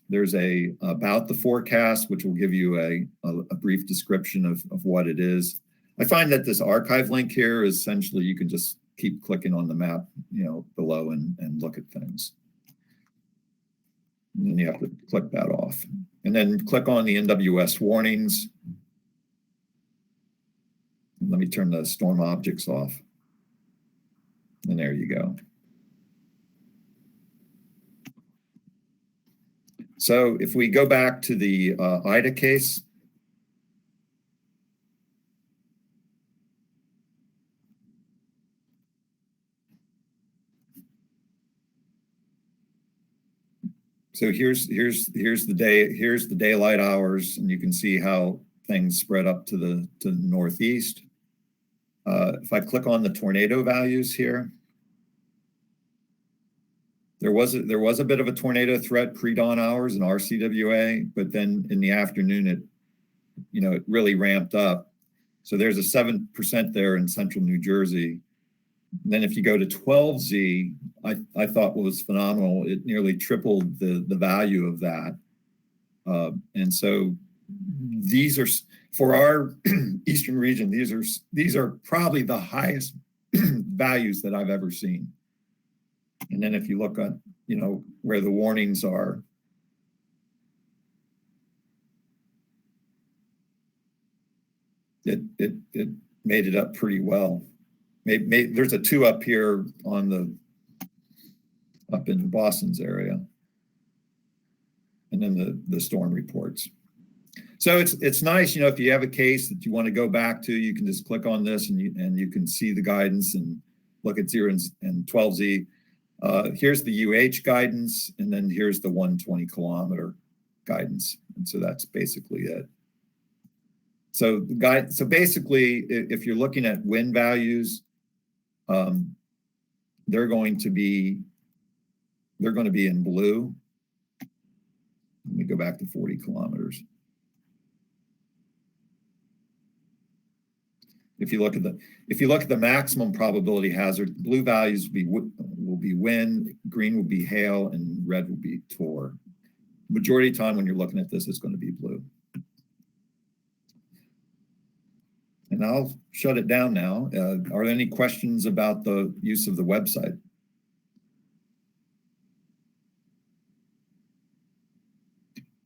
[SPEAKER 3] there's about the forecast, which will give you a brief description of what it is. I find that this archive link here is essentially, you can just keep clicking on the map, below and look at things. And then you have to click that off. And then click on the NWS warnings. Let me turn the storm objects off. And there you go. So if we go back to the Ida case, so here's the daylight hours, and you can see how things spread up to the northeast. If I click on the tornado values here, there was a bit of a tornado threat pre-dawn hours in RCWA, but then in the afternoon it really ramped up. So there's a 7% there in central New Jersey. And then if you go to 12Z, I thought was phenomenal. It nearly tripled the value of that. And so these are, for our eastern region, these are probably the highest values that I've ever seen. And then if you look at, where the warnings are, it made it up pretty well. There's a 2 up here up in Boston's area, and then the storm reports. So it's nice, if you have a case that you want to go back to, you can just click on this and you can see the guidance and look at 0 and 12Z. Here's the UH guidance, and then here's the 120 kilometer guidance, and so that's basically it. So basically, if you're looking at wind values, they're going to be in blue. Let me go back to 40 kilometers. If you look at the maximum probability hazard, blue values will be wind, green will be hail, and red will be TOR. Majority of the time when you're looking at this, it's going to be blue. And I'll shut it down now. Are there any questions about the use of the website?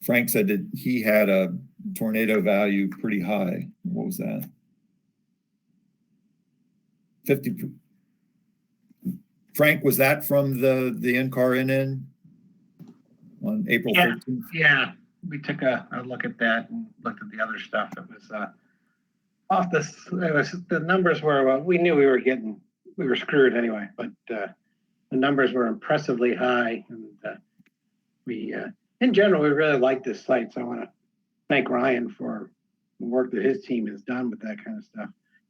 [SPEAKER 3] Frank said that he had a tornado value pretty high. What was that? 50. Frank, was that from the NCAR NN on April 13th?
[SPEAKER 5] Yeah, we took a look at that and looked at the other stuff. It was the numbers were, well, we knew we were screwed anyway, but the numbers were impressively high, and we in general we really like this site. So I want to thank Ryan for the work that his team has done with that kind of stuff.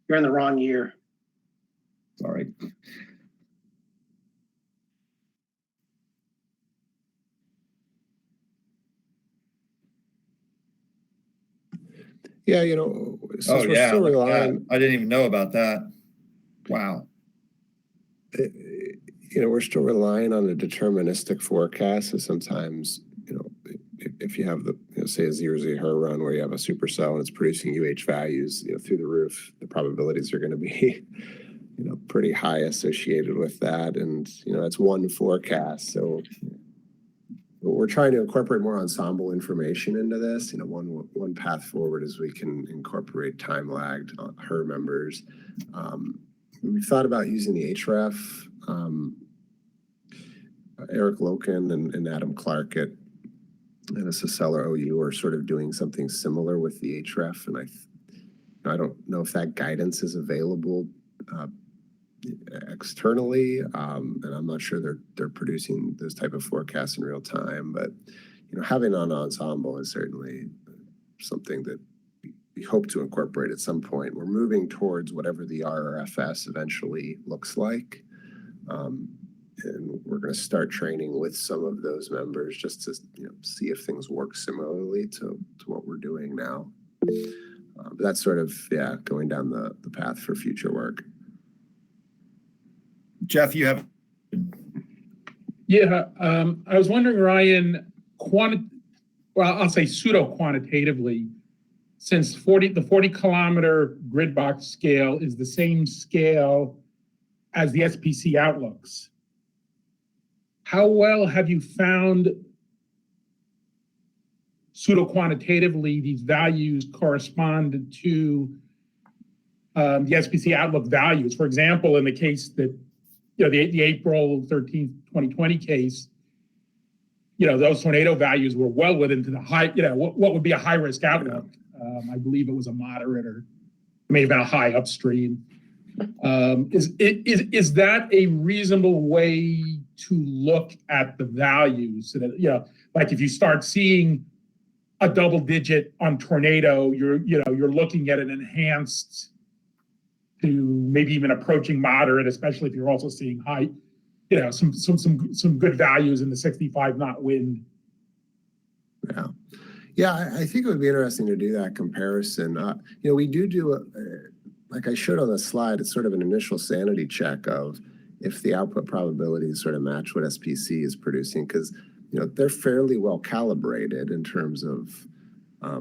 [SPEAKER 5] You're in the wrong year.
[SPEAKER 3] Sorry.
[SPEAKER 2] Yeah, since
[SPEAKER 3] Oh,
[SPEAKER 2] we're
[SPEAKER 3] yeah,
[SPEAKER 2] still
[SPEAKER 3] look at that.
[SPEAKER 2] relying,
[SPEAKER 3] I didn't even know about that. Wow.
[SPEAKER 2] we're still relying on a deterministic forecast. So sometimes, if you have say a zero run where you have a supercell and it's producing UH values, through the roof, the probabilities are going to be, pretty high associated with that. And, that's one forecast. So we're trying to incorporate more ensemble information into this. One path forward is we can incorporate time lagged HRRR members. We've thought about using the HREF. Eric Loken and Adam Clark at SSL or OU are sort of doing something similar with the HREF, and I don't know if that guidance is available externally, and I'm not sure they're producing those type of forecasts in real time. But having an ensemble is certainly something that we hope to incorporate at some point. We're moving towards whatever the RRFS eventually looks like. And we're going to start training with some of those members just to see if things work similarly to what we're doing now. But that's sort of going down the path for future work.
[SPEAKER 3] Jeff, you have.
[SPEAKER 6] Yeah, I was wondering, Ryan, I'll say pseudo-quantitatively, since the 40-kilometer grid box scale is the same scale as the SPC outlooks, how well have you found pseudo-quantitatively these values correspond to the SPC outlook values? For example, in the case that, the April 13th, 2020 case, those tornado values were well within the high, what would be a high-risk outlook. I believe it was a moderate, or it may have been a high upstream. Is that a reasonable way to look at the values? So that, like if you start seeing a double digit on tornado, you're looking at an enhanced to maybe even approaching moderate, especially if you're also seeing high, some good values in the 65 knot wind.
[SPEAKER 2] Yeah, I think it would be interesting to do that comparison. We do like I showed on the slide, it's sort of an initial sanity check of if the output probabilities sort of match what SPC is producing, because they're fairly well calibrated in terms of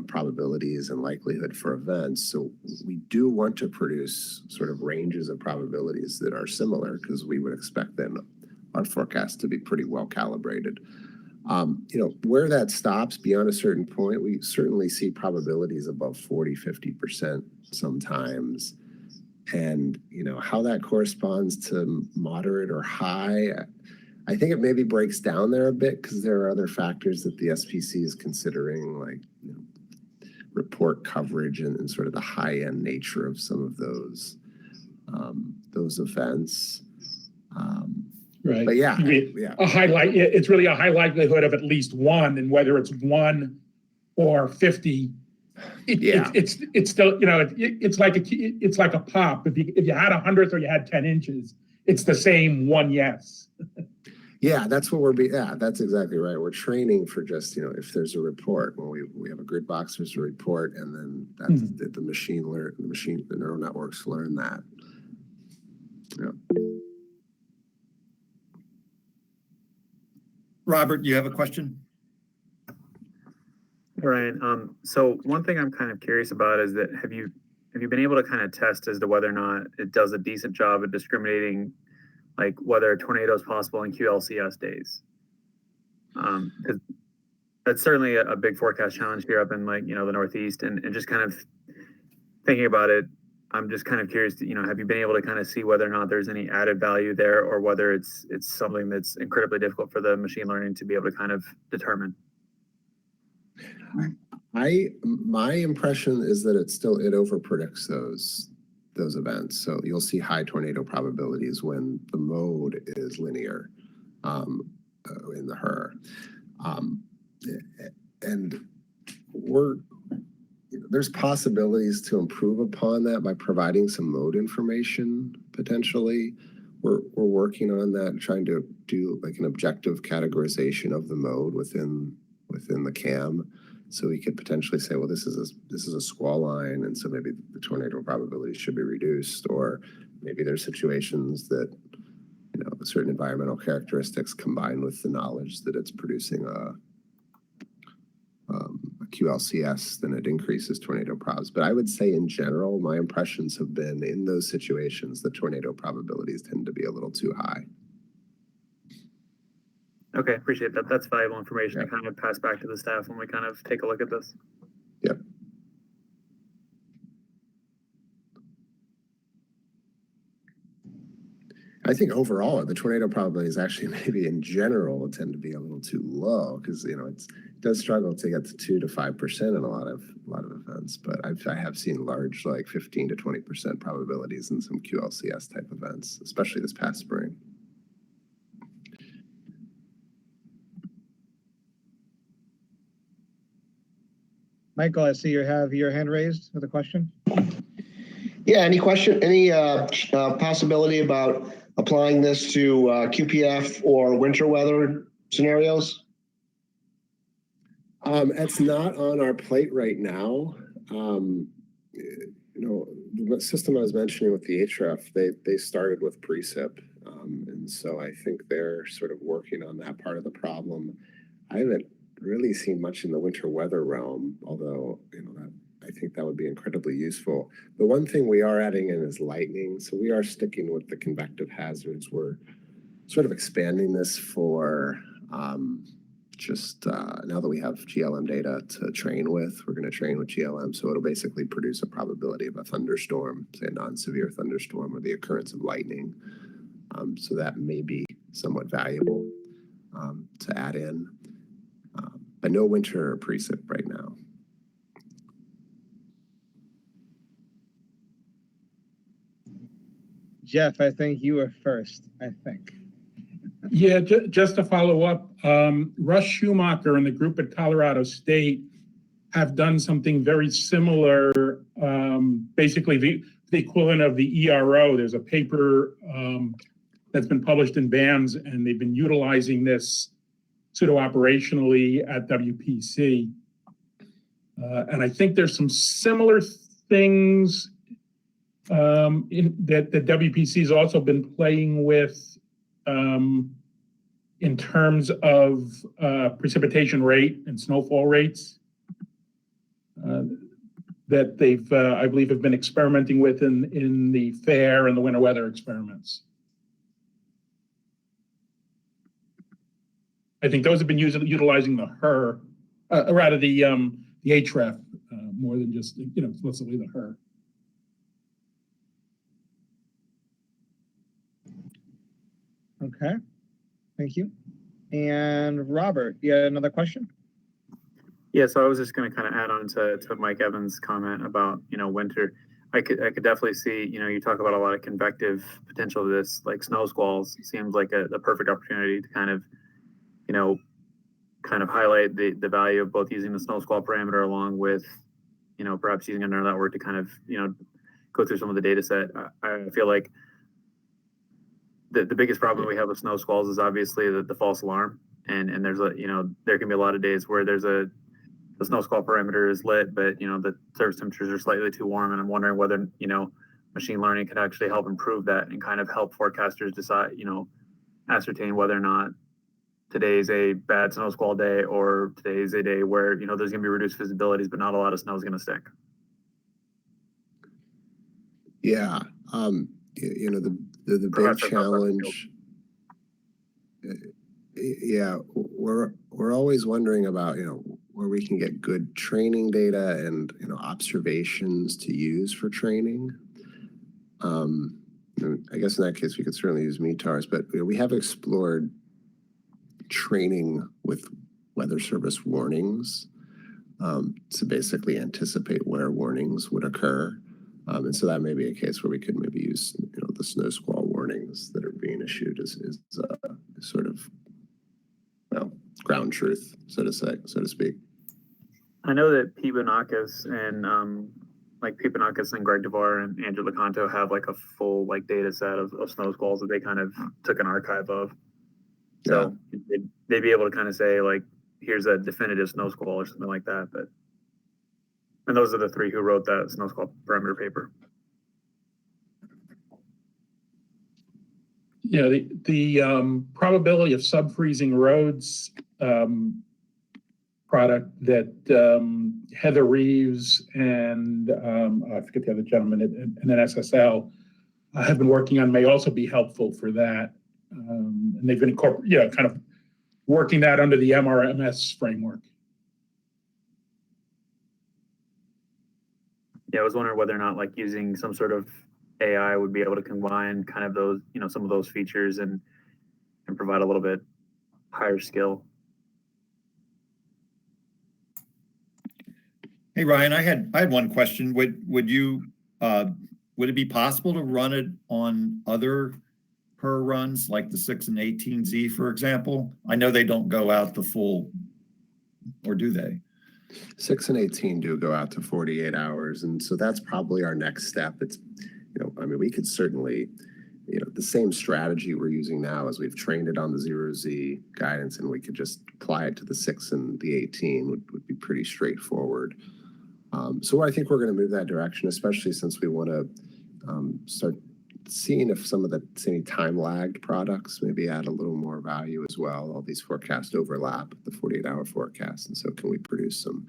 [SPEAKER 2] probabilities and likelihood for events. So we do want to produce sort of ranges of probabilities that are similar, because we would expect then our forecast to be pretty well calibrated. Where that stops beyond a certain point, we certainly see probabilities above 40, 50% sometimes. And, how that corresponds to moderate or high, I think it maybe breaks down there a bit, because there are other factors that the SPC is considering, like report coverage and sort of the high-end nature of some of those events.
[SPEAKER 6] Right.
[SPEAKER 2] But
[SPEAKER 6] it's really a high likelihood of at least one, and whether it's 1 or 50, it's still, it's like a pop. If you had 100th or you had 10 inches, it's the same one yes.
[SPEAKER 2] Yeah, that's what that's exactly right. We're training for just, if there's a report, when we have a grid box, there's a report, and then that's the neural networks learn that. Yeah.
[SPEAKER 3] Robert, you have a question?
[SPEAKER 7] Ryan, so one thing I'm kind of curious about is that have you been able to kind of test as to whether or not it does a decent job of discriminating, like whether a tornado is possible in QLCS days? Because that's certainly a big forecast challenge here up in the Northeast, and just kind of thinking about it, I'm just kind of curious to, have you been able to kind of see whether or not there's any added value there, or whether it's something that's incredibly difficult for the machine learning to be able to kind of determine?
[SPEAKER 2] My impression is that it overpredicts those events. So you'll see high tornado probabilities when the mode is linear in the HRRR. And there's possibilities to improve upon that by providing some mode information potentially. We're working on that, trying to do like an objective categorization of the mode within the CAM, So we could potentially say, well, this is a squall line, and so maybe the tornado probability should be reduced, or maybe there's situations that, you know, certain environmental characteristics combined with the knowledge that it's producing a QLCS, then it increases tornado probs. But I would say in general, my impressions have been in those situations, the tornado probabilities tend to be a little too high.
[SPEAKER 7] Okay, appreciate that. That's valuable information to
[SPEAKER 2] Yeah.
[SPEAKER 7] kind of pass back to the staff when we kind of take a look at this.
[SPEAKER 2] Yep. I think overall, the tornado probabilities actually maybe in general tend to be a little too low because, you know, it does struggle to get to 2 to 5% in a lot of events. But I have seen large, like 15 to 20% probabilities in some QLCS type events, especially this past spring.
[SPEAKER 1] Michael, I see you have your hand raised with a question.
[SPEAKER 8] Yeah, any possibility about applying this to QPF or winter weather scenarios?
[SPEAKER 2] It's not on our plate right now. You know, the system I was mentioning with the HRF, they started with precip. And so I think they're sort of working on that part of the problem. I haven't really seen much in the winter weather realm, although, you know, I think that would be incredibly useful. The one thing we are adding in is lightning. So we are sticking with the convective hazards. We're sort of expanding this for now that we have GLM data to train with, we're going to train with GLM. So it'll basically produce a probability of a thunderstorm, say a non-severe thunderstorm, or the occurrence of lightning. So that may be somewhat valuable to add in. But no winter precip right now.
[SPEAKER 1] Jeff, I think you were first, I think.
[SPEAKER 6] Yeah, just to follow up, Russ Schumacher and the group at Colorado State have done something very similar, basically the equivalent of the ERO. There's a paper that's been published in BAMS, and they've been utilizing this pseudo-operationally at WPC. And I think there's some similar things that WPC has also been playing with in terms of precipitation rate and snowfall rates that they've, I believe, have been experimenting with in the FAIR and the winter weather experiments. I think those have been utilizing the HRRR, rather the HREF, more than just, you know, explicitly the HRRR.
[SPEAKER 1] Okay, thank you. And Robert, you had another question?
[SPEAKER 7] Yeah, so I was just going to kind of add on to Mike Evans' comment about, you know, winter. I could definitely see, you know, you talk about a lot of convective potential of this, like snow squalls. Seems like the perfect opportunity to kind of, you know, highlight the value of both using the snow squall parameter along with, you know, perhaps using a neural network to kind of, you know, go through some of the data set. I feel like the biggest problem we have with snow squalls is obviously the false alarm. And there's a, you know, there can be a lot of days where the snow squall parameter is lit, but, you know, the surface temperatures are slightly too warm. And I'm wondering whether, you know, machine learning could actually help improve that and kind of help forecasters decide, you know, ascertain whether or not today's a bad snow squall day or today's a day where, you know, there's going to be reduced visibilities, but not a lot of snow is going to stick.
[SPEAKER 2] Yeah. You know, the big challenge. Yeah, we're always wondering about, you know, where we can get good training data and, you know, observations to use for training. I guess in that case, we could certainly use METARs, but you know, we have explored training with weather service warnings to basically anticipate where warnings would occur. And so that may be a case where we could maybe use, you know, the snow squall warnings that are being issued as sort of, well, ground truth, so to speak. I
[SPEAKER 7] know that Pete Bonakis and Greg DeVar and Andrew Lecanto have like a full like data set of snow squalls that they kind of took an archive of. So they'd be able to kind of say like, here's a definitive snow squall or something like that. But and those are the three who wrote that snow squall parameter paper.
[SPEAKER 6] Yeah, the probability of sub-freezing roads product that Heather Reeves and I forget the other gentleman and then SSL have been working on may also be helpful for that. And they've been kind of working that under the MRMS framework.
[SPEAKER 7] Yeah, I was wondering whether or not like using some sort of AI would be able to combine kind of those, some of those features and provide a little bit higher skill.
[SPEAKER 3] Hey, Ryan, I had one question. Would it be possible to run it on other HRRR runs like the 6 and 18Z, for example? I know they don't go out the full, or do they?
[SPEAKER 2] 6 and 18 do go out to 48 hours. And so that's probably our next step. It's, I mean, we could certainly, the same strategy we're using now as we've trained it on the 0Z guidance, and we could just apply it to the 6 and the 18 would be pretty straightforward. So I think we're going to move that direction, especially since we want to start seeing if some of any time lagged products maybe add a little more value as well. All these forecasts overlap the 48-hour forecast. And so can we produce some,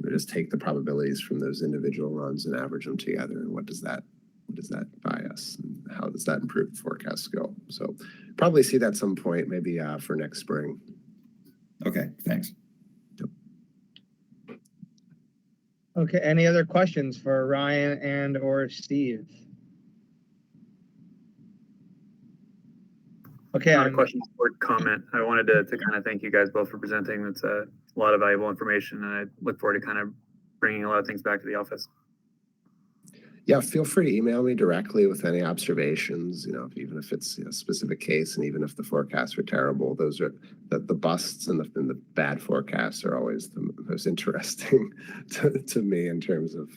[SPEAKER 2] just take the probabilities from those individual runs and average them together? And what does that buy us? And how does that improve forecast skill? So probably see that some point, maybe for next spring.
[SPEAKER 3] Okay, thanks.
[SPEAKER 1] Okay, any other questions for Ryan and or Steve? Okay,
[SPEAKER 7] Not a question or comment. I wanted to kind of thank you guys both for presenting. It's a lot of valuable information, and I look forward to kind of bringing a lot of things back to the office.
[SPEAKER 2] Yeah, feel free to email me directly with any observations, even if it's a specific case, and even if the forecasts are terrible. Those are the busts and the bad forecasts are always the most interesting to me in terms of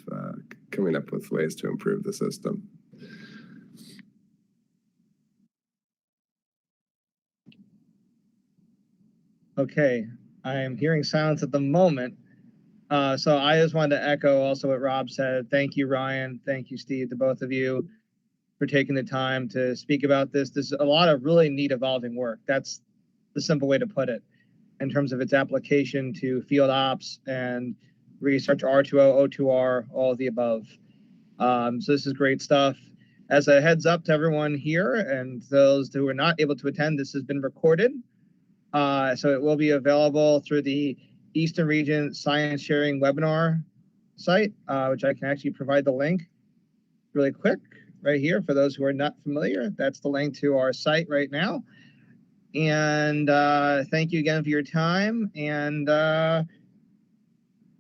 [SPEAKER 2] coming up with ways to improve the system.
[SPEAKER 1] Okay, I am hearing silence at the moment. So I just wanted to echo also what Rob said. Thank you, Ryan. Thank you, Steve, to both of you for taking the time to speak about this. There's a lot of really neat evolving work. That's the simple way to put it in terms of its application to field ops and research R2O, O2R, all of the above. So this is great stuff. As a heads up to everyone here and those who are not able to attend, this has been recorded. So it will be available through the Eastern Region Science Sharing webinar site, which I can actually provide the link really quick right here for those who are not familiar. That's the link to our site right now. And thank you again for your time. And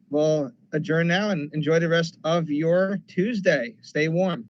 [SPEAKER 1] we'll adjourn now and enjoy the rest of your Tuesday. Stay warm.